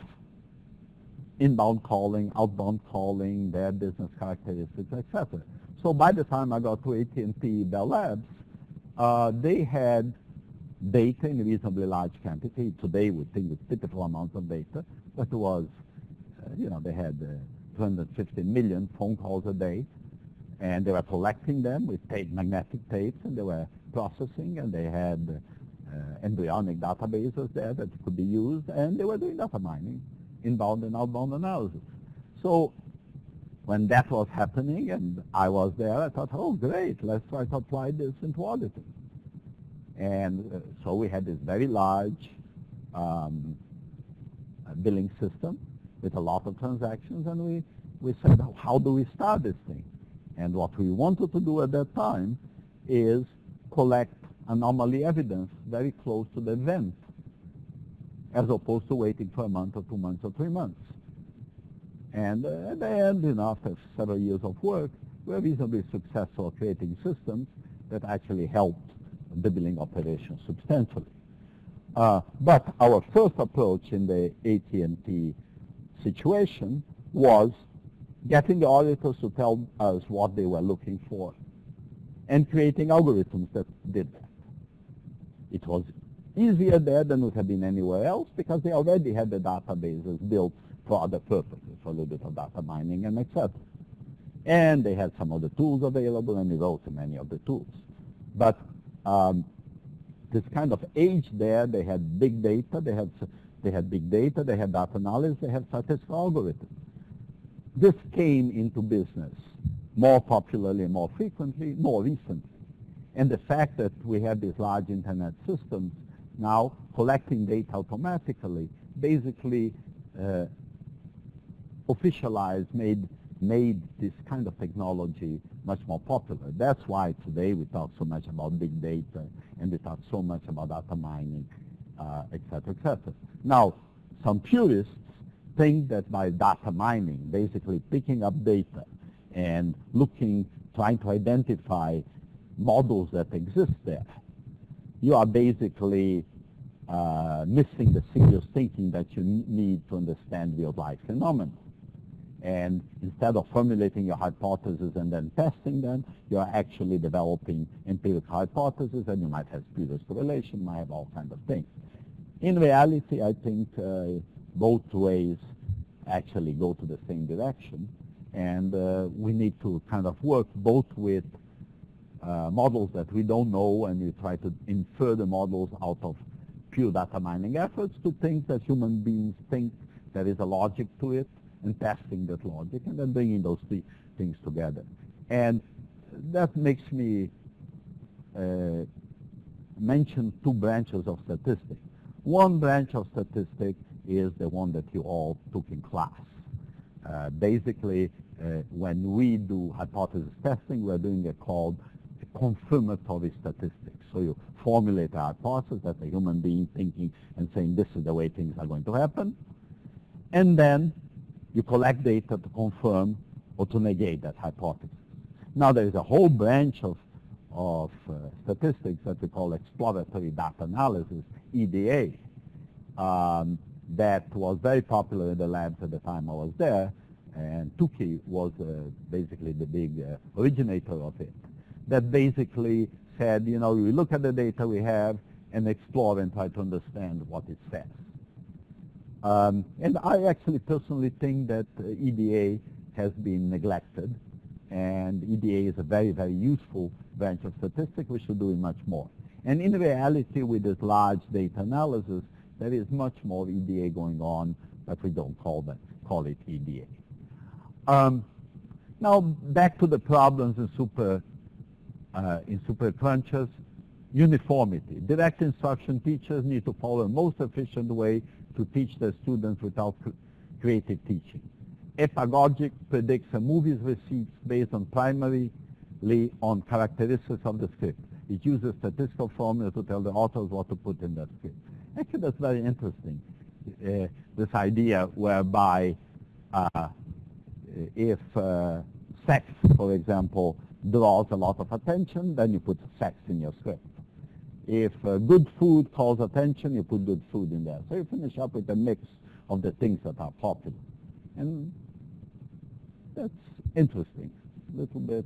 inbound calling, outbound calling, their business characteristics, etc. So by the time I got to AT&T Bell Labs, they had data in a reasonably large quantity. Today we think it's pitiful amounts of data, but it was, they had 250 million phone calls a day, and they were collecting them with magnetic tapes, and they were processing, and they had embryonic databases there that could be used, and they were doing data mining, inbound and outbound analysis. So when that was happening and I was there, I thought, oh great, let's try to apply this into auditing. And so we had this very large billing system with a lot of transactions, and we said, how do we start this thing? And what we wanted to do at that time is collect anomaly evidence very close to the event, as opposed to waiting for a month or 2 months or 3 months. And at the end, after several years of work, we were reasonably successful creating systems that actually helped the billing operation substantially. But our first approach in the AT&T situation was getting the auditors to tell us what they were looking for and creating algorithms that did that. It was easier there than it would have been anywhere else because they already had the databases built for other purposes, for a little bit of data mining and etc. And they had some of the tools available, and we wrote many of the tools. But this kind of age there, they had big data, they had big data, they had data analysis, they had statistical algorithms. This came into business more popularly, more frequently, more recently. And the fact that we have these large internet systems now collecting data automatically basically officialized, made this kind of technology much more popular. That's why today we talk so much about big data, and we talk so much about data mining, et cetera, et cetera. Now, some purists think that by data mining, basically picking up data and trying to identify models that exist there, you are basically missing the serious thinking that you need to understand real-life phenomena. And instead of formulating your hypotheses and then testing them, you are actually developing empirical hypotheses, and you might have spurious correlation, might have all kinds of things. In reality, I think both ways actually go to the same direction, and we need to kind of work both with models that we don't know, and we try to infer the models out of pure data mining efforts, to things that human beings think there is a logic to it, and testing that logic, and then bringing those three things together. And that makes me mention two branches of statistics. One branch of statistics is the one that you all took in class. Basically, when we do hypothesis testing, we're doing a called confirmatory statistics. So you formulate a hypothesis as a human being thinking and saying this is the way things are going to happen. And then you collect data to confirm or to negate that hypothesis. Now there is a whole branch of statistics that we call exploratory data analysis, EDA, that was very popular in the labs at the time I was there, and Tukey was basically the big originator of it. That basically said, you know, we look at the data we have and explore and try to understand what it says. And I actually personally think that EDA has been neglected, and EDA is a very, very useful branch of statistics. We should do it much more. And in reality, with this large data analysis, there is much more EDA going on, but we don't call it EDA. Now, back to the problems in super crunchers. Uniformity. Direct instruction teachers need to follow the most efficient way to teach their students without creative teaching. Epagogic predicts a movie's receipts based on primarily on characteristics of the script. It uses statistical formula to tell the authors what to put in that script. Actually, that's very interesting, this idea whereby if sex, for example, draws a lot of attention, then you put sex in your script. If good food calls attention, you put good food in there. So you finish up with a mix of the things that are popular. And that's interesting. A little bit,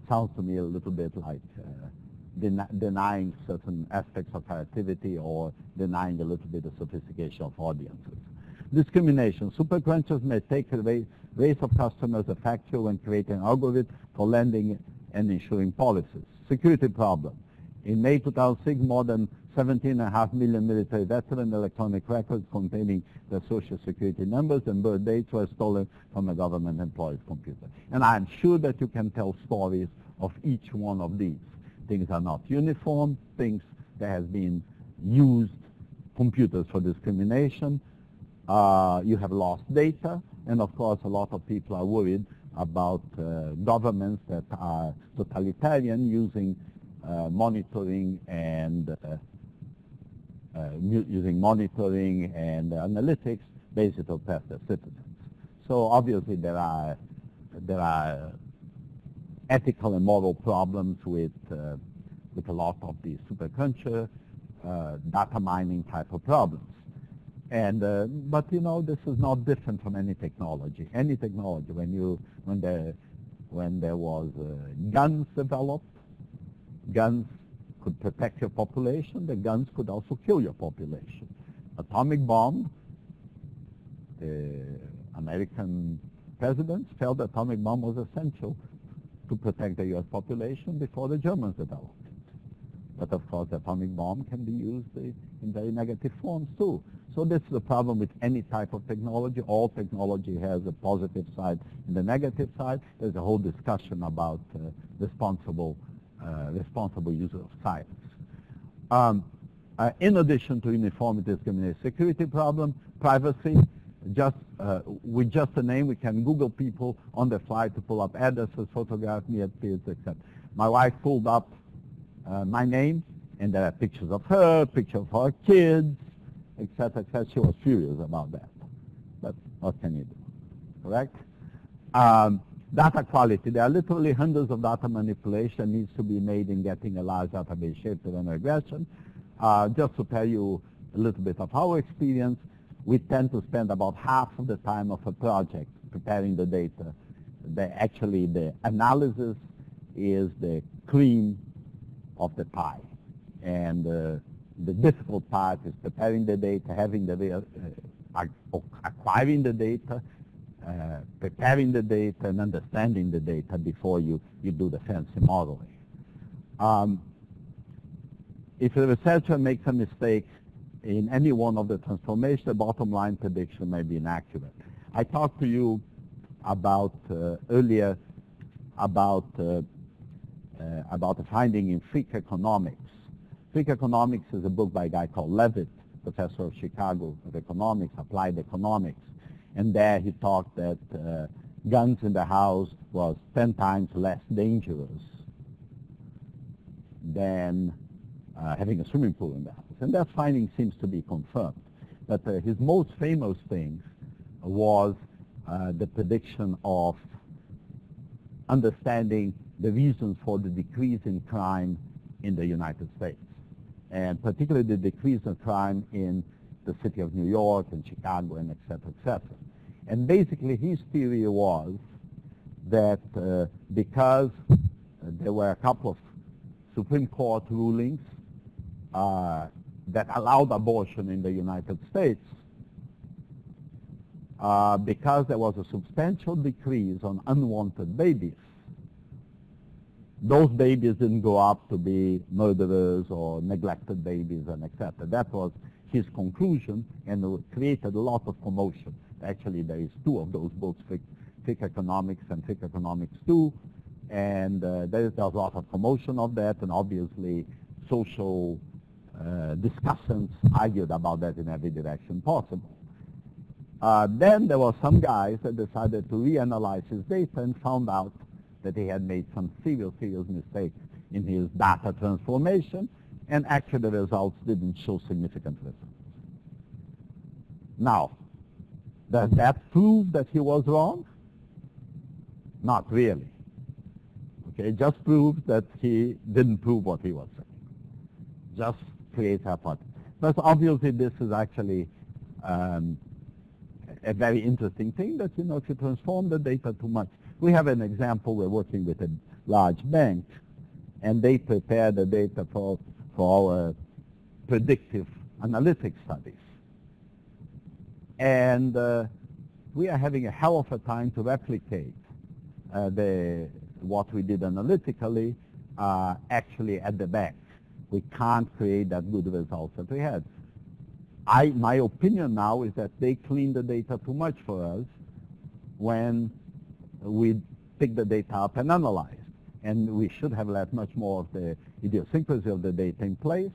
sounds to me a little bit like denying certain aspects of creativity or denying a little bit of sophistication of audiences. Discrimination. Supercrunchers may take the race of customers a factor when creating an algorithm for lending and insuring policies. Security problem. In May 2006, more than 17.5 million military veteran electronic records containing their social security numbers and birth dates were stolen from a government employee's computer. And I'm sure that you can tell stories of each one of these. Things are not uniform, things that have been used, computers for discrimination. You have lost data, and of course a lot of people are worried about governments that are totalitarian using monitoring and analytics basically to oppress their citizens. So obviously there are ethical and moral problems with a lot of these supercruncher data mining type of problems. And but you know, this is not different from any technology. Any technology, when there was guns developed, guns could protect your population. The guns could also kill your population. Atomic bomb. The American presidents felt the atomic bomb was essential to protect the U.S. population before the Germans developed it. But of course, the atomic bomb can be used in very negative forms too. So this is the problem with any type of technology. All technology has a positive side and a negative side. There's a whole discussion about responsible use of science. In addition to uniformity, discrimination, security problem, privacy. With just a name, we can Google people on the fly to pull up addresses, photograph me at peers, etc. My wife pulled up my name, and there are pictures of her, pictures of her kids, etc., etc. She was furious about that. But what can you do, correct? Data quality. There are literally hundreds of data manipulation needs to be made in getting a large database shaped to run regression. Just to tell you a little bit of our experience, we tend to spend about half of the time of a project preparing the data. Actually, the analysis is the cream of the pie. And the difficult part is preparing the data, having the acquiring the data, preparing the data, and understanding the data before you do the fancy modeling. If a researcher makes a mistake in any one of the transformations, the bottom line prediction may be inaccurate. I talked to you about earlier about a finding in freak economics. Freak economics is a book by a guy called Levitt professor of Chicago of economics, applied economics. And there he talked that guns in the house was 10 times less dangerous than having a swimming pool in the house. And that finding seems to be confirmed. But his most famous thing was the prediction of understanding the reasons for the decrease in crime in the United States, and particularly the decrease in crime in the city of New York and Chicago and et cetera, et cetera. And basically his theory was that because there were a couple of Supreme Court rulings that allowed abortion in the United States, because there was a substantial decrease on unwanted babies, those babies didn't grow up to be murderers or neglected babies and etc. That was his conclusion, and it created a lot of commotion. Actually, there is two of those books, Thick Economics and Thick Economics 2, and there's a lot of commotion of that, and obviously social discussants argued about that in every direction possible. Then there were some guys that decided to reanalyze his data and found out that he had made some serious mistakes in his data transformation, and actually the results didn't show significant results. Now, does that prove that he was wrong? Not really. Okay, it just proves that he didn't prove what he was saying. Just creates hypothesis. But obviously this is actually a very interesting thing that, you know, if you transform the data too much. We have an example. We're working with a large bank, and they prepare the data for our predictive analytics studies. And we are having a hell of a time to replicate what we did analytically actually at the bank. We can't create that good results that we had. My opinion now is that they clean the data too much for us when we pick the data up and analyze. And we should have let much more of the idiosyncrasy of the data in place,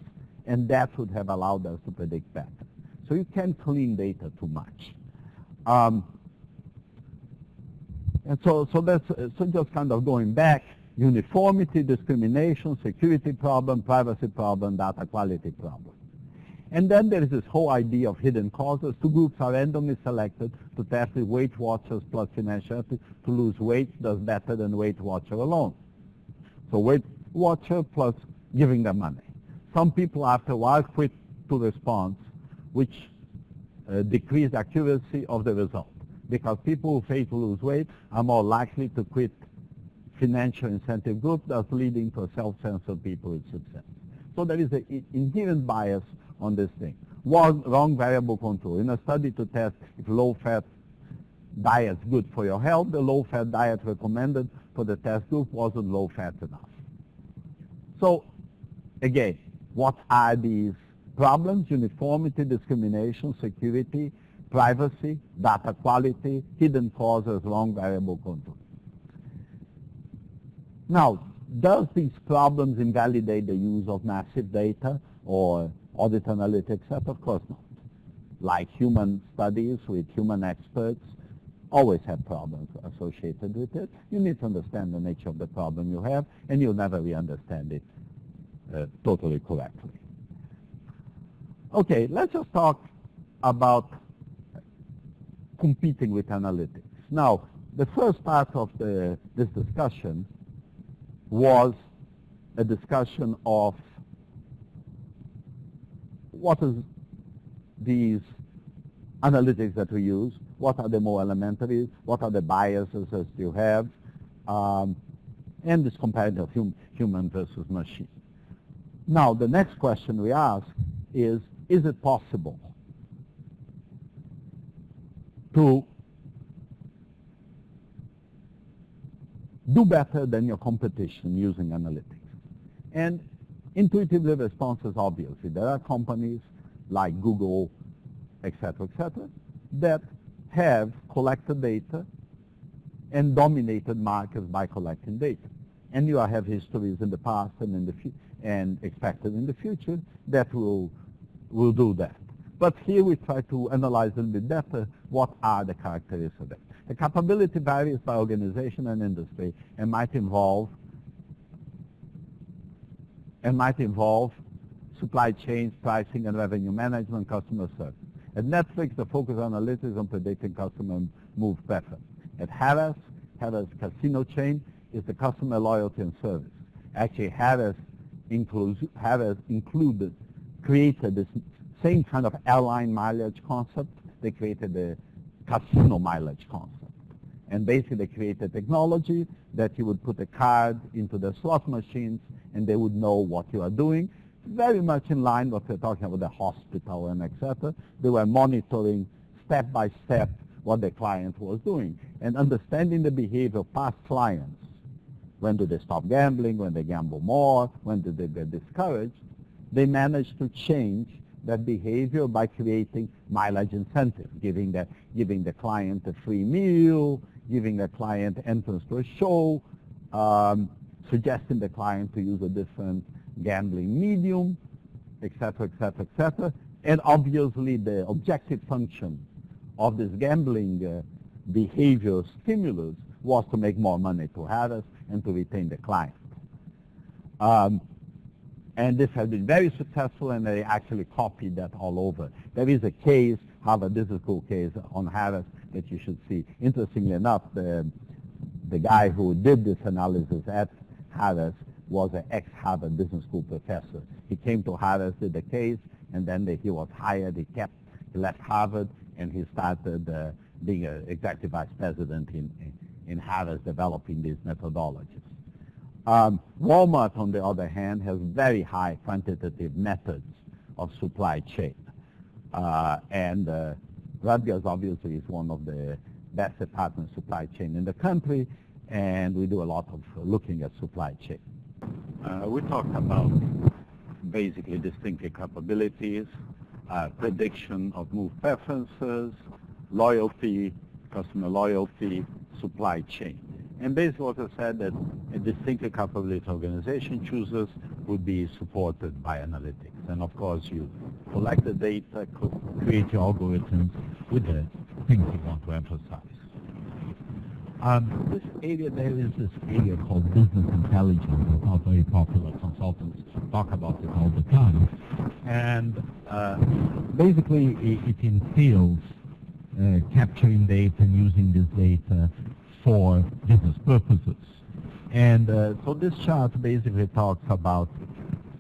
and that would have allowed us to predict better. So you can't clean data too much. And so just kind of going back, uniformity, discrimination, security problem, privacy problem, data quality problem. And then there is this whole idea of hidden causes. Two groups are randomly selected to test if Weight Watchers plus financial to lose weight does better than Weight Watcher alone. So Weight Watcher plus giving them money. Some people after a while quit to response, which decrease accuracy of the result, because people who fail to lose weight are more likely to quit financial incentive group, thus leading to a self-censored people with success. So there is an inherent bias on this thing. Wrong variable control. In a study to test if low-fat diet is good for your health, the low-fat diet recommended for the test group wasn't low-fat enough. So again, what are these problems? Uniformity, discrimination, security, privacy, data quality, hidden causes, wrong variable control. Now, does these problems invalidate the use of massive data or audit analytics? Of course not. Like human studies with human experts always have problems associated with it. You need to understand the nature of the problem you have, and you'll never really understand it totally correctly. Okay, let's just talk about competing with analytics. Now, the first part of this discussion was a discussion of what is these analytics that we use, what are the more elementaries, what are the biases that you have, and this comparison of human versus machine. Now, the next question we ask is it possible to do better than your competition using analytics? And intuitively, the response is obviously there are companies like Google, et cetera, that have collected data and dominated markets by collecting data. And you have histories in the past and in the expected in the future that will do that. But here we try to analyze a little bit better what are the characteristics of it. The capability varies by organization and industry and might involve supply chains, pricing and revenue management, customer service. At Netflix, the focus on analytics on predicting customer move preference. At Harris casino chain is the customer loyalty and service. Actually, Harris created this same kind of airline mileage concept. They created the casino mileage concept. And basically they created technology that you would put a card into the slot machines and they would know what you are doing. Very much in line with what we're talking about the hospital and etc. They were monitoring step by step what the client was doing and understanding the behavior of past clients. When do they stop gambling? When they gamble more? When do they get discouraged? They managed to change that behavior by creating mileage incentives, giving the client a free meal, giving the client entrance to a show, suggesting the client to use a different gambling medium, etc., etc., etc. And obviously the objective function of this gambling behavior stimulus was to make more money to Harris and to retain the client. And this has been very successful, and they actually copied that all over. There is a case, Harvard Business School case on Harris that you should see. Interestingly enough, the guy who did this analysis at Harris was an ex-Harvard Business School professor. He came to Harris, did the case, and then he was hired. He left Harvard, and he started being an executive vice president in Harris, developing these methodologies. Walmart, on the other hand, has very high quantitative methods of supply chain. And Rutgers, obviously, is one of the best department supply chain in the country, and we do a lot of looking at supply chain. We talked about basically distinctive capabilities, prediction of move preferences, loyalty, customer loyalty, supply chain. And basically what I said that a distinctive capability organization chooses would be supported by analytics. And of course you collect the data, create your algorithms with the things you want to emphasize. This area, there is this area called business intelligence. It's not very popular. Consultants talk about it all the time. And basically it entails capturing data and using this data for business purposes. And so this chart basically talks about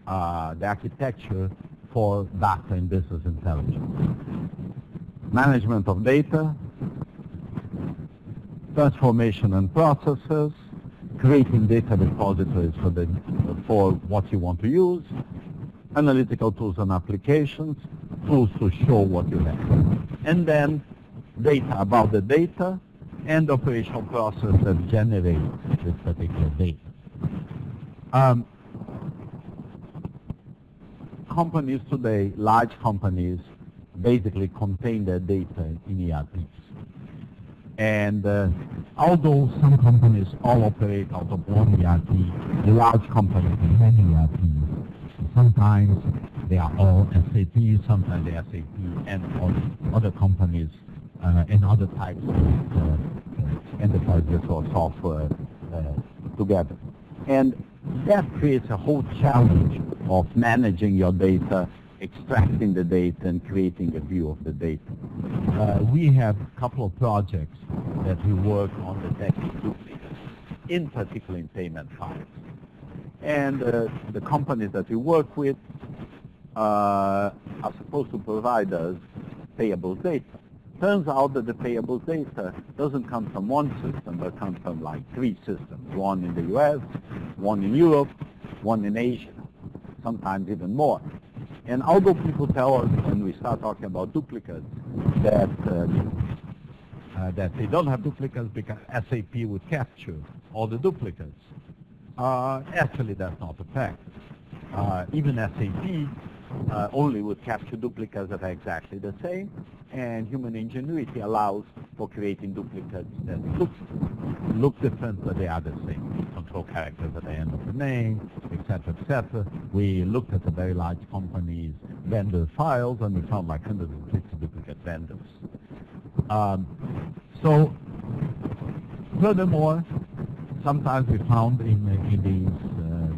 the architecture for data and business intelligence. Management of data, transformation and processes, creating data repositories for what you want to use, analytical tools and applications, tools to show what you have. And then data about the data, and operational process that generates this particular data. Companies today, large companies, basically contain their data in ERPs. And although some companies all operate out of one ERP, the large companies have many ERPs. Sometimes they are all SAP, sometimes they are SAP and other companies and other types of enterprises or software together. And that creates a whole challenge of managing your data, extracting the data, and creating a view of the data. We have a couple of projects that we work on detecting duplicates, in particular in payment files. And the companies that we work with are supposed to provide us payables data. Turns out that the payables data doesn't come from one system, but comes from like 3 systems, one in the US, one in Europe, one in Asia, sometimes even more. And although people tell us when we start talking about duplicates that they don't have duplicates because SAP would capture all the duplicates, actually that's not the fact. Even SAP only would capture duplicates that are exactly the same, and human ingenuity allows for creating duplicates that look different, but they are the same. Control characters at the end of the name, etc., etc. We looked at the very large companies. vendor files, and we found like 150 duplicate vendors. So, furthermore, sometimes we found in these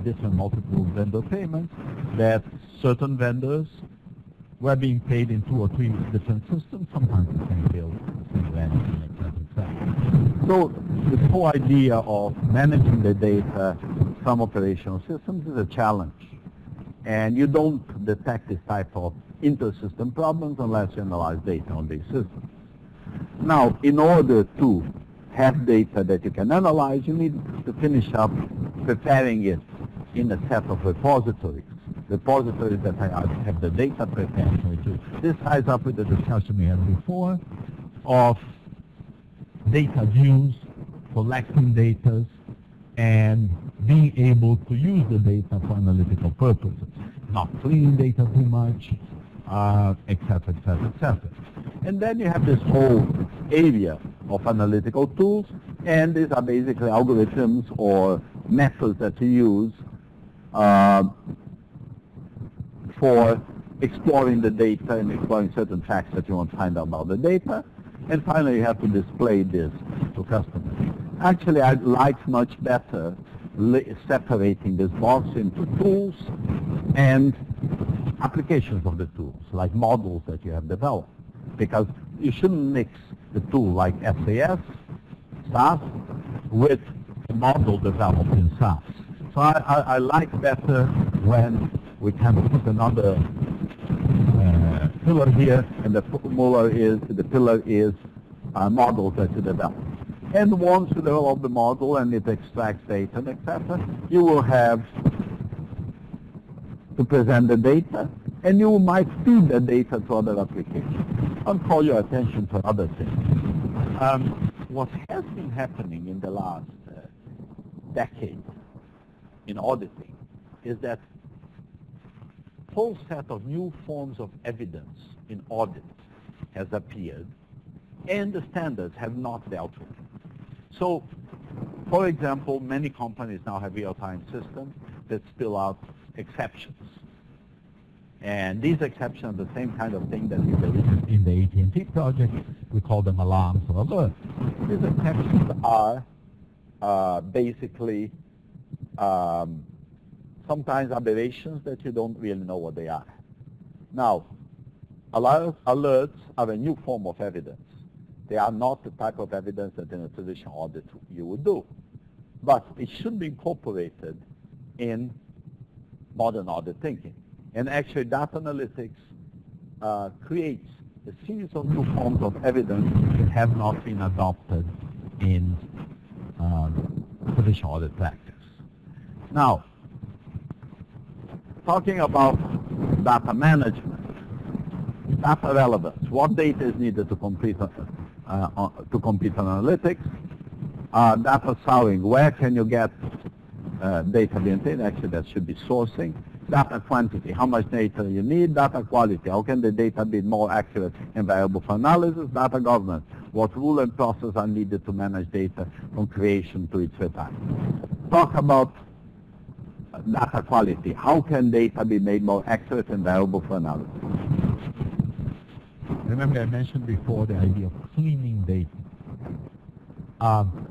different multiple vendor payments that certain vendors were being paid in 2 or 3 different systems, sometimes the same bill, same rent, etc. So this whole idea of managing the data from operational systems is a challenge. And you don't detect this type of inter-system problems unless you analyze data on these systems. Now, in order to have data that you can analyze, you need to finish up preparing it in a set of repositories that have the data prepared for it. This ties up with the discussion we had before of data views, collecting data, and being able to use the data for analytical purposes, not cleaning data too much, etc., etc., etc. And then you have this whole area of analytical tools, and these are basically algorithms or methods that you use for exploring the data and exploring certain facts that you want to find out about the data. And finally, you have to display this to customers. Actually, I like much better separating this box into tools and applications of the tools, like models that you have developed. Because you shouldn't mix the tool like SAS, with a model developed in SAS. So I like better when we can put another pillar here, and the pillar is models that you develop. And once you develop the model and it extracts data, etc., you will have to present the data, and you might feed the data to other applications and call your attention to other things. What has been happening in the last decade in auditing is that a whole set of new forms of evidence in audit has appeared, and the standards have not dealt with it. So, for example, many companies now have real-time systems that spill out exceptions. And these exceptions are the same kind of thing that we did in the AT&T project. We call them alarms or alerts. These exceptions are basically sometimes aberrations that you don't really know what they are. Now, alerts are a new form of evidence. They are not the type of evidence that in a traditional audit you would do. But it should be incorporated in modern audit thinking. And actually, data analytics creates a series of new forms of evidence that have not been adopted in traditional audit practice. Now, talking about data management, data relevance, what data is needed to complete analytics, data souring, where can you get data being obtained? Actually, that should be sourcing. Data quantity, how much data you need. Data quality, how can the data be more accurate and valuable for analysis. Data governance, what rule and process are needed to manage data from creation to its retirement. Talk about data quality, how can data be made more accurate and valuable for analysis. Remember I mentioned before the idea of cleaning data.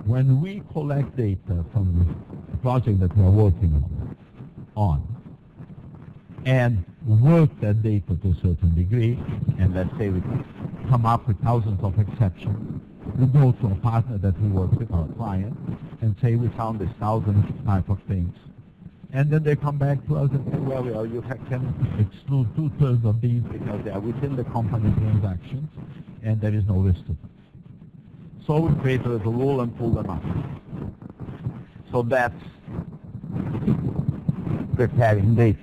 When we collect data from the project that we are working on, and work that data to a certain degree, and let's say we come up with thousands of exceptions, we go to a partner that we work with, our client, and say we found this 1,000 type of things. And then they come back to us and say, well, you can exclude 2/3 of these because they are within the company transactions, and there is no risk to them. So we create a rule and pull them out. So that's preparing data.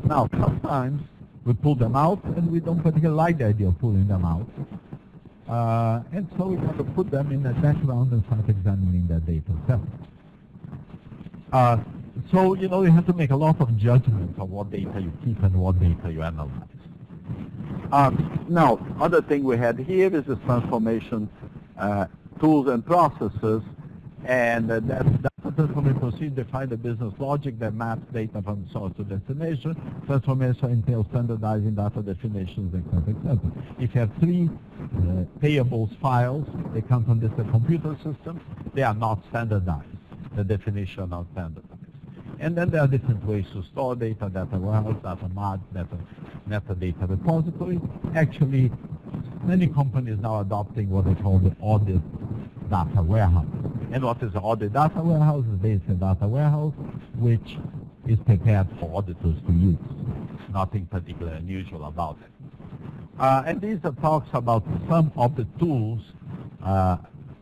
Now, sometimes we pull them out, and we don't particularly like the idea of pulling them out. And so we have to put them in the background and start examining that data separately. So, you know, you have to make a lot of judgments on what data you keep and what data you analyze. Now, other thing we had here is this transformation tools and processes, and that's a transformation proceed, define the business logic that maps data from source to destination. Transformation entails standardizing data definitions, etc., etc. If you have three payables files, they come from different computer systems, they are not standardized. The definition are not standardized. And then there are different ways to store data, data warehouse, data mart, metadata repository. Actually, many companies now adopting what they call the audit data warehouse. And what is the audit data warehouse? Is basically a data warehouse which is prepared for auditors to use. Nothing particularly unusual about it. And these are talks about some of the tools,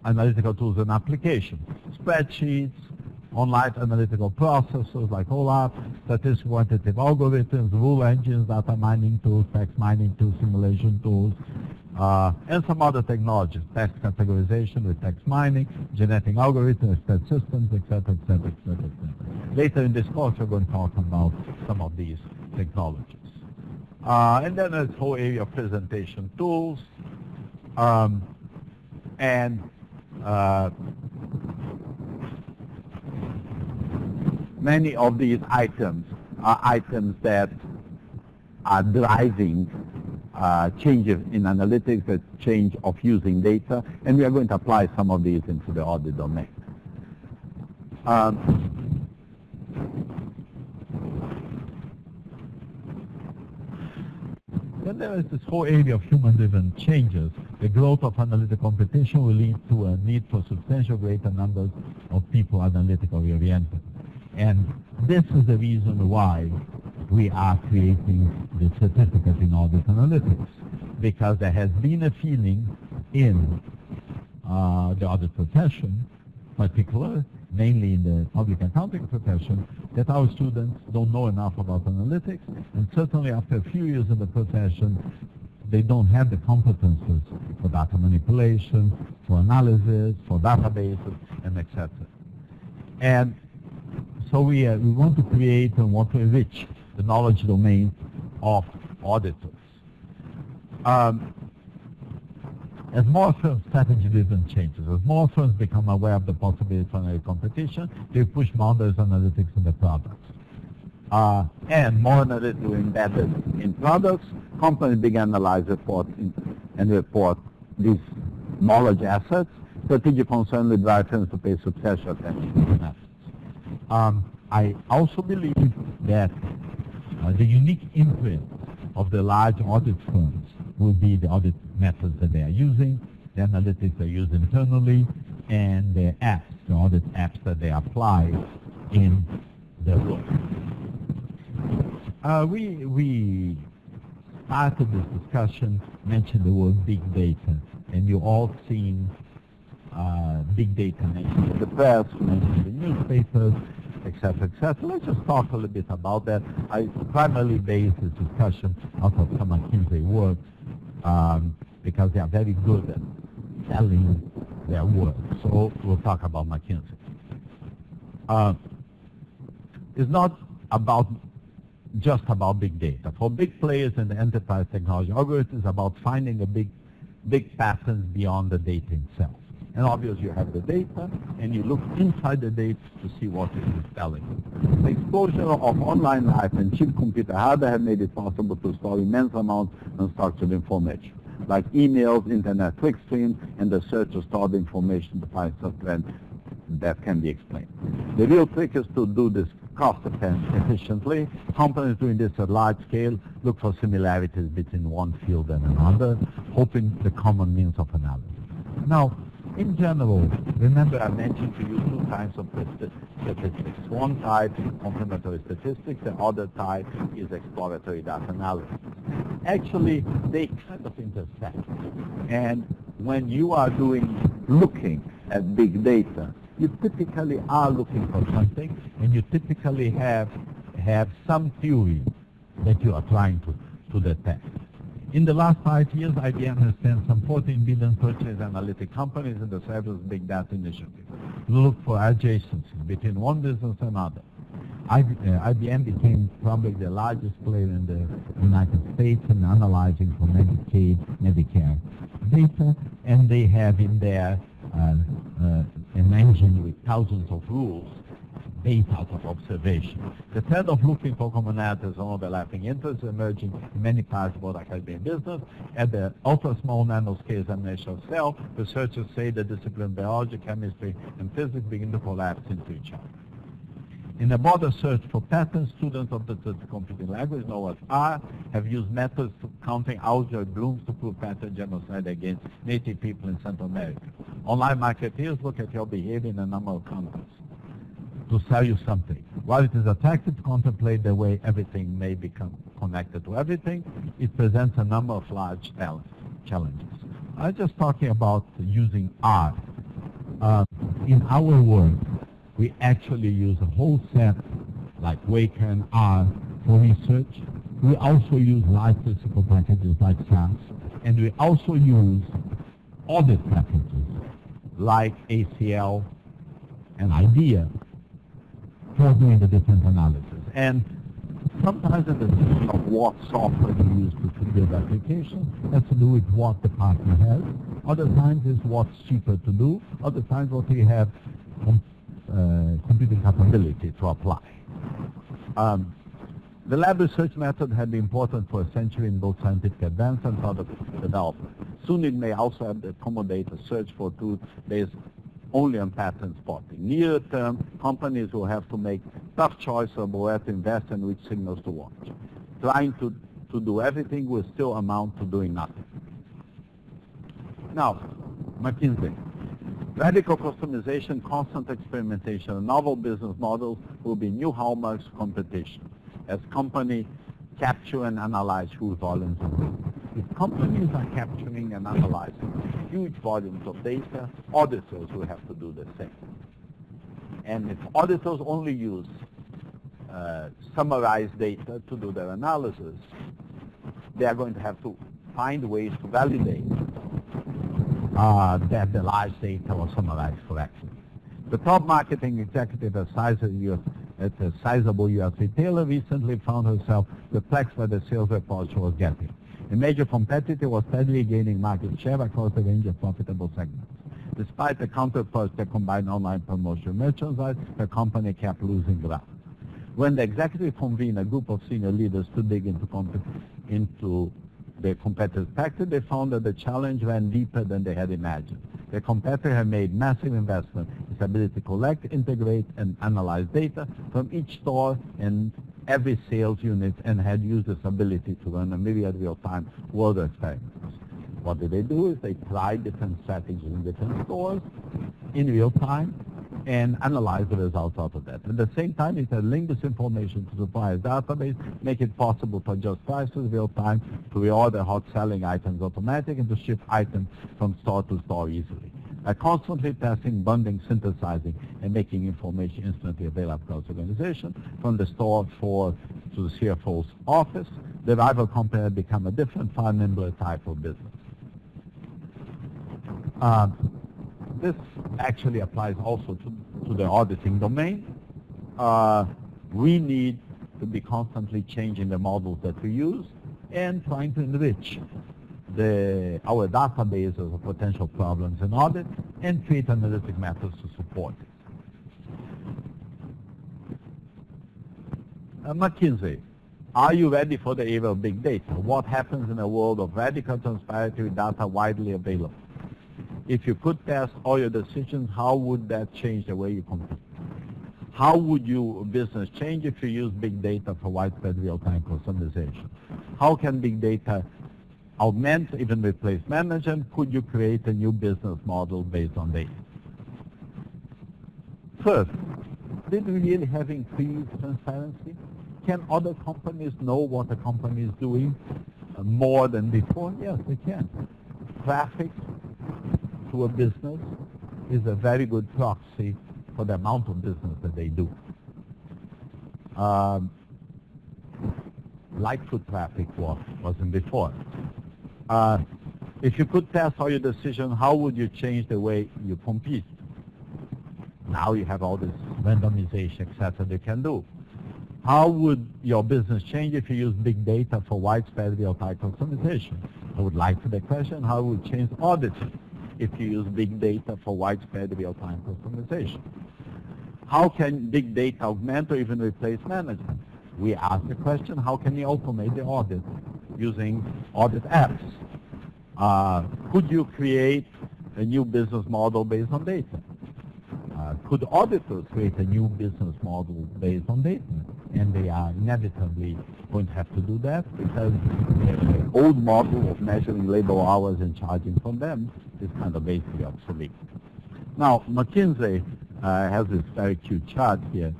analytical tools and applications. Spreadsheets, online analytical processors like OLAP, statistical quantitative algorithms, rule engines, data mining tools, text mining tools, simulation tools, and some other technologies, text categorization with text mining, genetic algorithms, stat systems, etc., etc., etc., etc. Later in this course, we're going to talk about some of these technologies. And then there's a whole area of presentation tools, many of these items are items that are driving changes in analytics, a change of using data, and we are going to apply some of these into the audit domain. Then there is this whole area of human-driven changes. The growth of analytical competition will lead to a need for substantial greater numbers of people analytically oriented. And this is the reason why we are creating the certificate in audit analytics, because there has been a feeling in the audit profession, particular, mainly in the public accounting profession, that our students don't know enough about analytics, and certainly after a few years in the profession, they don't have the competences for data manipulation, for analysis, for databases, and etc. And so we want to create and want to enrich the knowledge domain of auditors. As more firms strategy-driven changes, as more firms become aware of the possibility of analytic competition, they push boundaries analytics in the products. And more analytics were embedded in products, companies began to analyze, report these knowledge assets. Strategic concern will drive firms to pay substantial attention to these methods. I also believe that the unique imprint of the large audit firms will be the audit methods that they are using, the analytics they use internally, and the apps, the audit apps that they apply in their work. We started this discussion, mentioned the word big data, and you all seen big data mentioned in the press, mentioned in the newspapers, etc., etc. Let's just talk a little bit about that. I primarily base this discussion out of some McKinsey work because they are very good at selling their work. So we'll talk about McKinsey. It's not just about big data. For big players in the enterprise technology algorithm, it's about finding a big patterns beyond the data itself. And obviously you have the data, and you look inside the data to see what it is telling you. The exposure of online life and cheap computer hardware have made it possible to store immense amounts of unstructured information, like emails, internet clickstream, and the search of stored information to find software that can be explained. The real trick is to do this cost efficiently. Companies doing this at large scale look for similarities between one field and another, hoping the common means of analysis. Now, in general, remember I mentioned to you two types of statistics. One type is complementary statistics, the other type is exploratory data analysis. Actually, they kind of intersect. And when you are looking at big data, you typically are looking for something, and you typically have some theory that you are trying to detect. In the last 5 years, IBM has spent some $14 billion purchasing analytic companies in the Service Big Data Initiative to look for adjacencies between one business and another. IBM became probably the largest player in the United States in analyzing for Medicaid, Medicare data, and they have in there an engine with thousands of rules data out of observation. The trend of looking for commonalities and overlapping interests emerging in many parts of academic business. At the ultra-small nanoscale examination of cell, researchers say the discipline biology, chemistry, and physics begin to collapse into each other. In a broader search for patterns, students of the computing language, known as R, have used methods to counting algae blooms to prove pattern genocide against native people in Central America. Online marketeers look at your behavior in a number of contexts to sell you something. While it is attractive to contemplate the way everything may become connected to everything, it presents a number of large challenges. I'm just talking about using R. In our work, we actually use a whole set, like Waker and R, for research. We also use large statistical packages like SAS, and we also use audit packages like ACL and IDEA for doing the different analysis. And sometimes the decision of what software to use to build applications has to do with what the partner has. Other times is what's cheaper to do. Other times what we have computing capability to apply. The lab research method had been important for a century in both scientific advance and product development. Soon it may also have to accommodate a search for truth based only on pattern spotting. Near term, companies will have to make tough choices about where to invest and which signals to watch. Trying to do everything will still amount to doing nothing. Now, McKinsey. Radical customization, constant experimentation, and novel business models will be new hallmarks of competition as companies capture and analyze huge volumes of data. If companies are capturing and analyzing huge volumes of data, auditors will have to do the same. And if auditors only use summarized data to do their analysis, they are going to have to find ways to validate that the large data was summarized correctly. The top marketing executive at a sizable U.S. retailer recently found herself perplexed by the sales report she was getting. A major competitor was steadily gaining market share across a range of profitable segments. Despite the counterparts that combined online promotion merchandise, the company kept losing ground. When the executive convened a group of senior leaders to dig into the competitor's practice, they found that the challenge ran deeper than they had imagined. The competitor had made massive investment in its ability to collect, integrate, and analyze data from each store and every sales unit, and had used this ability to run a myriad real-time world experiments. What did they do is they tried different strategies in different stores in real time and analyze the results out of that. At the same time, it had linked this information to supplier's database, make it possible to adjust prices real time, to reorder hot-selling items automatically, and to ship items from store to store easily. By constantly testing, bundling, synthesizing, and making information instantly available across the organization, from the store floor to the CFO's office, the rival company had become a different, far nimbler type of business. This actually applies also to the auditing domain. We need to be constantly changing the models that we use and trying to enrich our databases of potential problems in audit and create analytic methods to support it. McKinsey, are you ready for the era of big data? What happens in a world of radical transparency with data widely available? If you could test all your decisions, how would that change the way you compete? How would your business change if you use big data for widespread real-time customization? How can big data augment, even replace management? Could you create a new business model based on data? First, did we really have increased transparency? Can other companies know what a company is doing more than before? Yes, they can. Traffic to a business is a very good proxy for the amount of business that they do. Like foot traffic wasn't before. If you could test all your decisions, how would you change the way you compete? Now you have all this randomization, etc. they can do. How would your business change if you use big data for widespread real-time customization? I would like to the question, how would change auditing if you use big data for widespread real-time customization? How can big data augment or even replace management? We ask the question, how can you automate the audit using audit apps? Could you create a new business model based on data? Could auditors create a new business model based on data? And they are inevitably going to have to do that because the old model of measuring labor hours and charging from them is kind of basically obsolete. Now, McKinsey has this very cute chart here.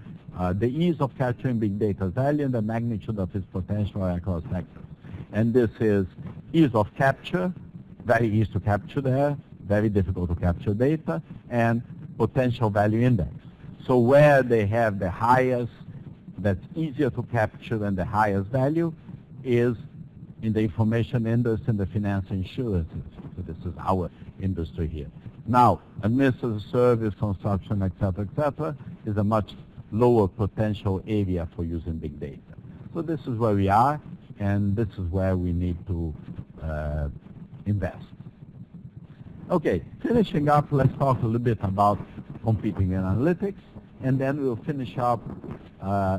The ease of capturing big data value and the magnitude of its potential across sectors. And this is ease of capture, very easy to capture there, very difficult to capture data, and potential value index. So where they have the highest, that's easier to capture than the highest value, is in the information industry and the finance insurances. So this is our industry here. Now, administrative service, construction, et cetera, is a much lower potential area for using big data. So this is where we are, and this is where we need to invest. Okay, finishing up, let's talk a little bit about competing in analytics, and then we'll finish up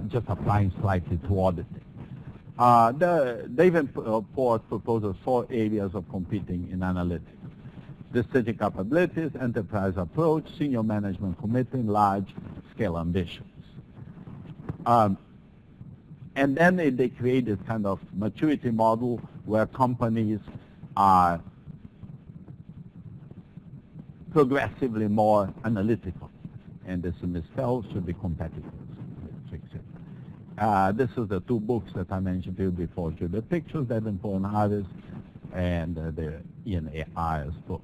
just applying slightly to auditing. David Port proposes 4 areas of competing in analytics. Decision capabilities, enterprise approach, senior management committing, large-scale ambitions. And then they create this kind of maturity model where companies are progressively more analytical. And this is misspelled, should be competitive. This is the 2 books that I mentioned to you before, the pictures, Davenport and Harris, and the Ian Ayers book.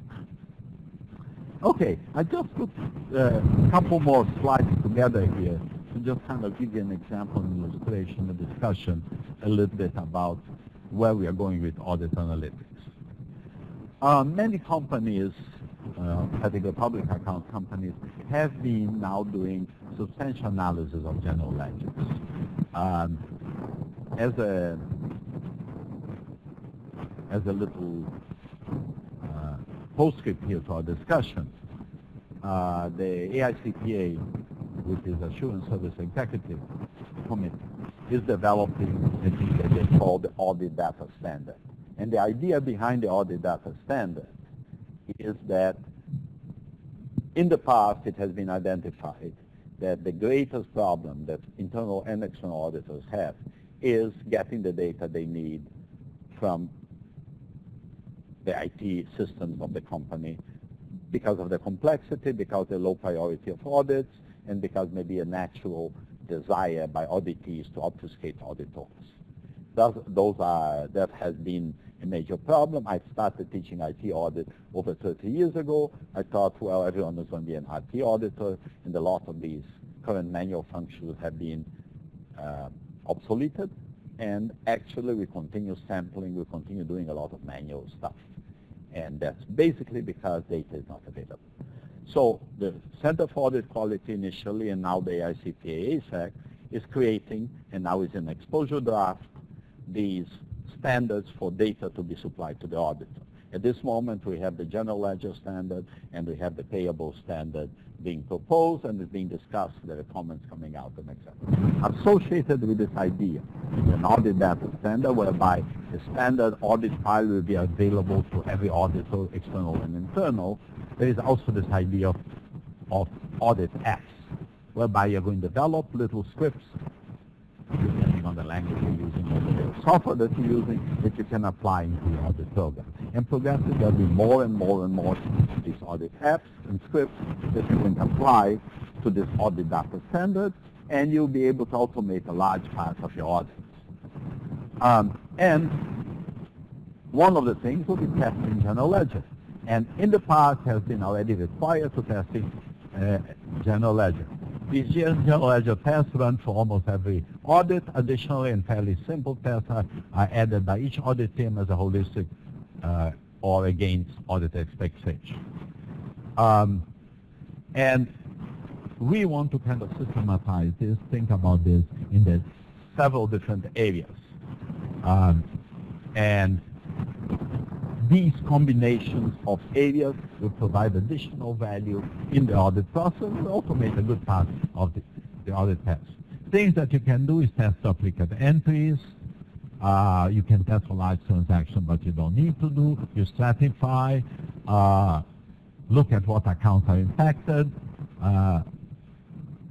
Okay, I just put a couple more slides together here to just kind of give you an example, an illustration, a discussion a little bit about where we are going with audit analytics. Many companies, particularly public account companies, have been now doing substantial analysis of general ledgers. As a little postscript here to our discussion, the AICPA, which is Assurance Service Executive Committee, is developing a thing that they call the Audit Data Standard. And the idea behind the Audit Data Standard is that in the past it has been identified that the greatest problem that internal and external auditors have is getting the data they need from the IT systems of the company because of the complexity, because of the low priority of audits, and because maybe a natural desire by auditees to obfuscate auditors. That has been a major problem. I started teaching IT audit over 30 years ago. I thought, well, everyone is going to be an IT auditor, and a lot of these current manual functions have been obsoleted. And actually, we continue sampling, we continue doing a lot of manual stuff. And that's basically because data is not available. So the Center for Audit Quality initially, and now the AICPA ASAC, is creating, and now is in exposure draft, these standards for data to be supplied to the auditor. At this moment, we have the general ledger standard, and we have the payable standard being proposed, and it's being discussed. There are comments coming out, and etc. Associated with this idea is an audit data standard, whereby the standard audit file will be available to every auditor, external and internal. There is also this idea of audit apps, whereby you're going to develop little scripts, depending on the language you're using or the software that you're using, that you can apply into your audit program. And progressively, there'll be more and more and more these audit apps and scripts that you can apply to this audit data standard, and you'll be able to automate a large part of your audits. And one of the things will be testing general ledger. And in the past has been already required to testing general ledger. These general ledger tests run for almost every audit. Additionally, and fairly simple tests are added by each audit team as a holistic or against audit expectation. And we want to kind of systematize this, think about this in the several different areas. And these combinations of areas will provide additional value in the audit process and automate a good part of the audit test. Things that you can do is test duplicate entries. You can test for large transactions, but you don't need to do. You stratify, look at what accounts are impacted,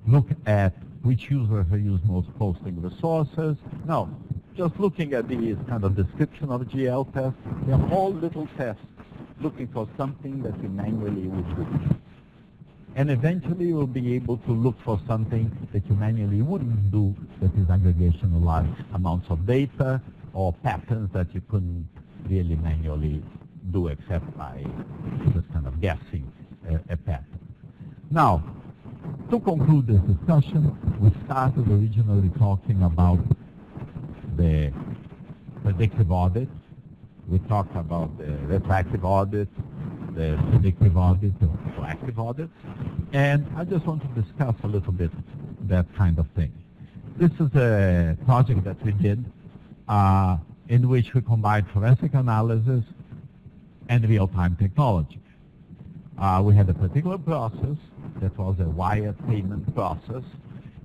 look at which users are used most posting resources. Now, just looking at these kind of description of GL tests, they are all little tests looking for something that you manually would do. And eventually you'll be able to look for something that you manually wouldn't do, that is aggregation of large amounts of data or patterns that you couldn't really manually do except by just kind of guessing a pattern. Now, to conclude this discussion, we started originally talking about the predictive audit. We talked about the retroactive audit, the predictive audit, the proactive audit, and I just want to discuss a little bit that kind of thing. This is a project that we did in which we combined forensic analysis and real-time technology. We had a particular process that was a wire payment process,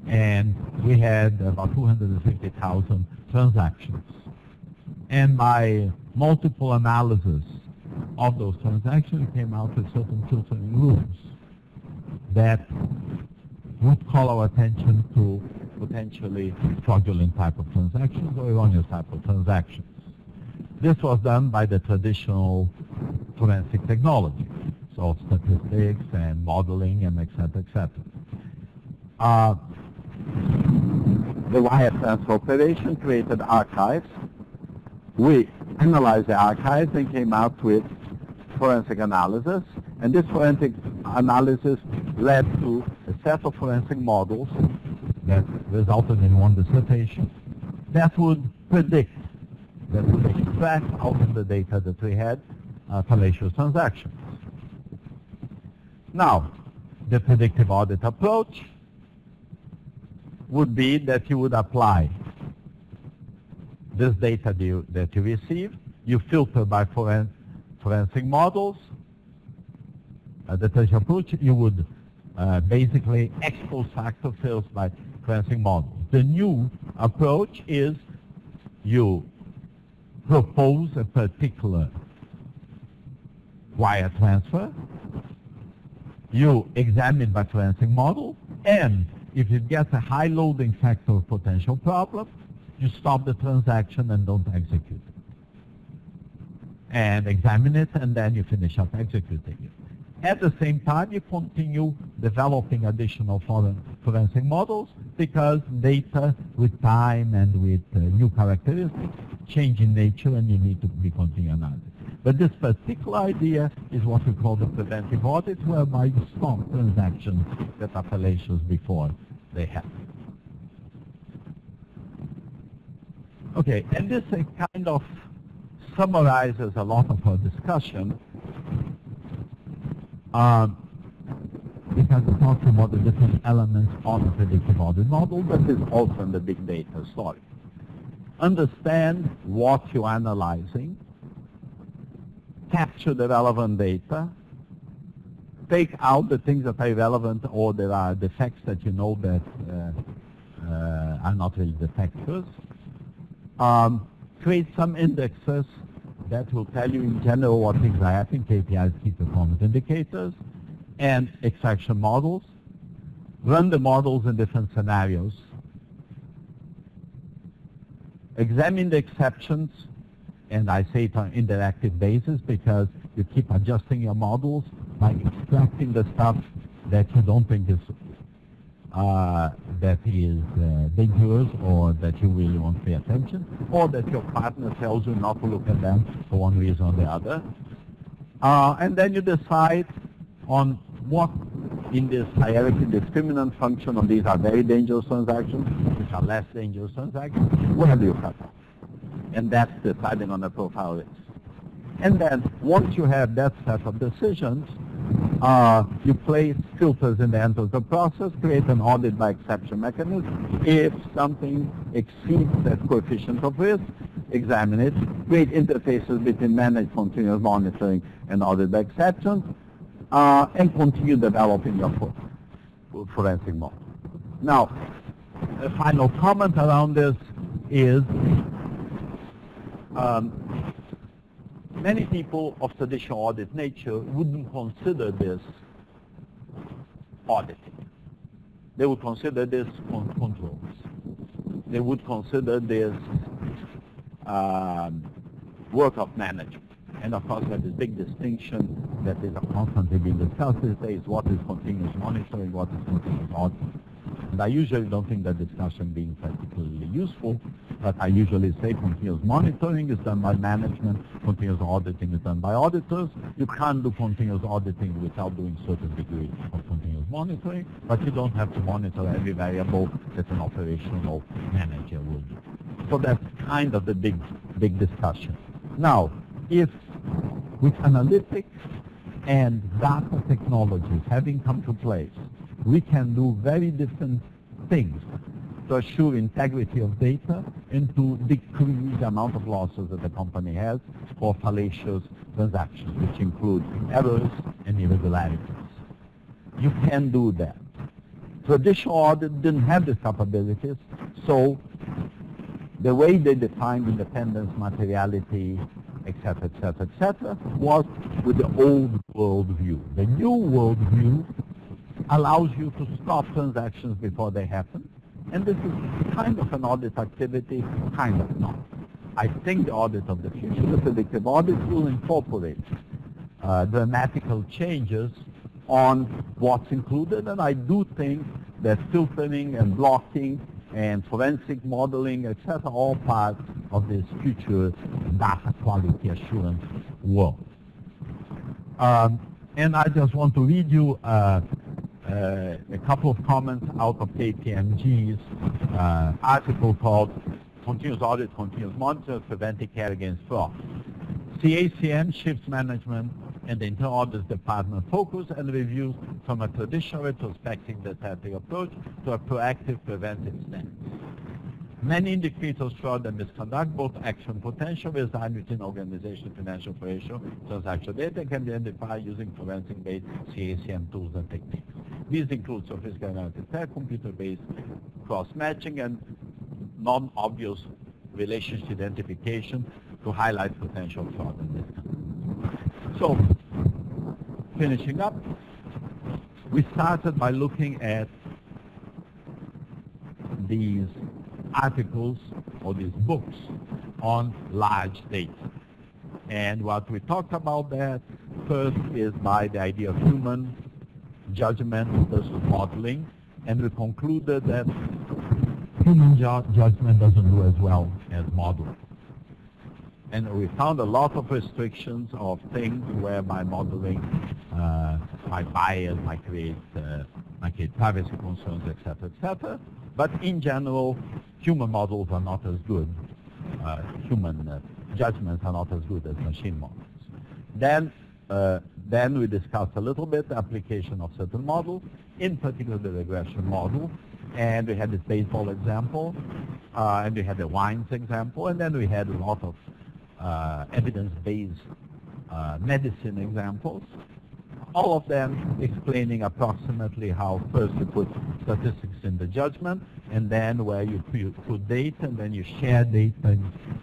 and we had about 250,000 transactions. And by multiple analysis of those transactions, we came out with certain filtering rules that would call our attention to potentially fraudulent type of transactions or erroneous type of transactions. This was done by the traditional forensic technology, so statistics and modeling and et cetera, the wire transfer operation created archives. We analyzed the archives and came out with forensic analysis, and this forensic analysis led to a set of forensic models that resulted in one dissertation that would predict, that would extract out of the data that we had fallacious transactions. Now, the predictive audit approach would be that you would apply this data that you receive, you filter by forensic models. The traditional approach, you would basically expose factor fails by forensic models. The new approach is you propose a particular wire transfer, you examine by forensic model, and if it gets a high loading factor of potential problem, you stop the transaction and don't execute it. And examine it, and then you finish up executing it. At the same time, you continue developing additional forensic models because data with time and with new characteristics change in nature, and you need to be continuing analysis. But this particular idea is what we call the preventive audit, whereby you stop transactions that are fallacious before they happen. Okay, and this kind of summarizes a lot of our discussion because it talks about the different elements of the predictive audit model that is also in the big data story. Understand what you're analyzing, capture the relevant data, take out the things that are irrelevant or there are defects that you know that are not really defectors. Create some indexes that will tell you in general what things are happening, KPIs, key performance indicators, and extraction models. Run the models in different scenarios. Examine the exceptions, and I say it on an interactive basis because you keep adjusting your models by extracting the stuff that you don't think is dangerous or that you really won't pay attention, or that your partner tells you not to look at them for one reason or the other. And then you decide on what in this hierarchy discriminant function on these are very dangerous transactions, which are less dangerous transactions, where do you cut off? And that's deciding on the profile risk. And then once you have that set of decisions, you place filters in the end of the process, create an audit by exception mechanism. If something exceeds that coefficient of risk, examine it, create interfaces between managed continuous monitoring and audit exceptions, and continue developing your forensic model. Now, a final comment around this is many people of traditional audit nature wouldn't consider this auditing. They would consider this controls. They would consider this work of management. And of course, there's this big distinction that is constantly being discussed these days: what is continuous monitoring, what is continuous auditing. And I usually don't think that discussion being particularly useful, but I usually say continuous monitoring is done by management, continuous auditing is done by auditors. You can't do continuous auditing without doing certain degree of continuous monitoring, but you don't have to monitor every variable that an operational manager will do. So that's kind of the big discussion. Now, if with analytics and data technologies having come to place, we can do very different things to assure integrity of data and to decrease the amount of losses that the company has for fallacious transactions, which include errors and irregularities. You can do that. Traditional audit didn't have these capabilities, so the way they defined independence, materiality, etc., etc., etc., was with the old world view. The new world view allows you to stop transactions before they happen, and this is kind of an audit activity, kind of not. I think the audit of the future, the predictive audit, will incorporate dramatical changes on what's included, and I do think that filtering and blocking and forensic modeling, etc., are all part of this future data quality assurance world. And I just want to read you a couple of comments out of KPMG's article called Continuous Audit, Continuous Monitoring, Preventing Care Against Fraud. CACM shifts management and the internal audit department focus and reviews from a traditional retrospective detective approach to a proactive preventive stance. Many indicators of fraud and misconduct, both action potential, reside within organization financial operation, transaction data can be identified using forensic-based CACM tools and techniques. These include sophisticated analytic tech, computer-based cross-matching, and non-obvious relationship identification to highlight potential fraud and misconduct. So, finishing up, we started by looking at these articles or these books on large data. And what we talked about that first is by the idea of human judgment versus modeling, and we concluded that human judgment doesn't do as well as modeling. And we found a lot of restrictions of things whereby modeling might bias, might create privacy concerns, etc., etc. But in general, human models are not as good. Human judgments are not as good as machine models. Then we discussed a little bit the application of certain models, in particular the regression model. And we had this baseball example, and we had the wines example, and then we had a lot of evidence-based medicine examples, all of them explaining approximately how first you put statistics in the judgment, and then where you put data, and then you share data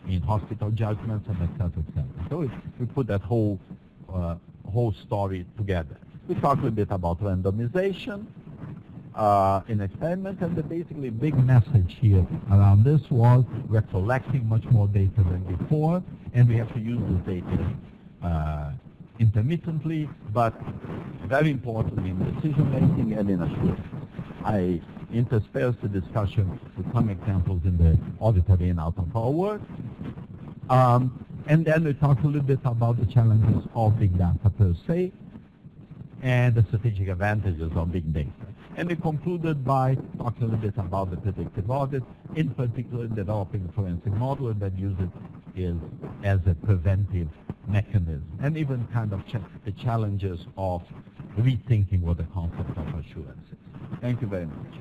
in hospital judgments, and et cetera, et cetera. So we put that whole story together. We talked a bit about randomization in experiment, and the basically big message here around this was we're collecting much more data than before, and we have to use this data intermittently, but very importantly in decision making and in assurance. I intersperse the discussion with some examples in the auditory and out of our work. And then we talked a little bit about the challenges of big data per se and the strategic advantages of big data. And we concluded by talking a little bit about the predictive audit, in particular developing a forensic model that uses it as a preventive mechanism, and even kind of the challenges of rethinking what the concept of assurance is. Thank you very much.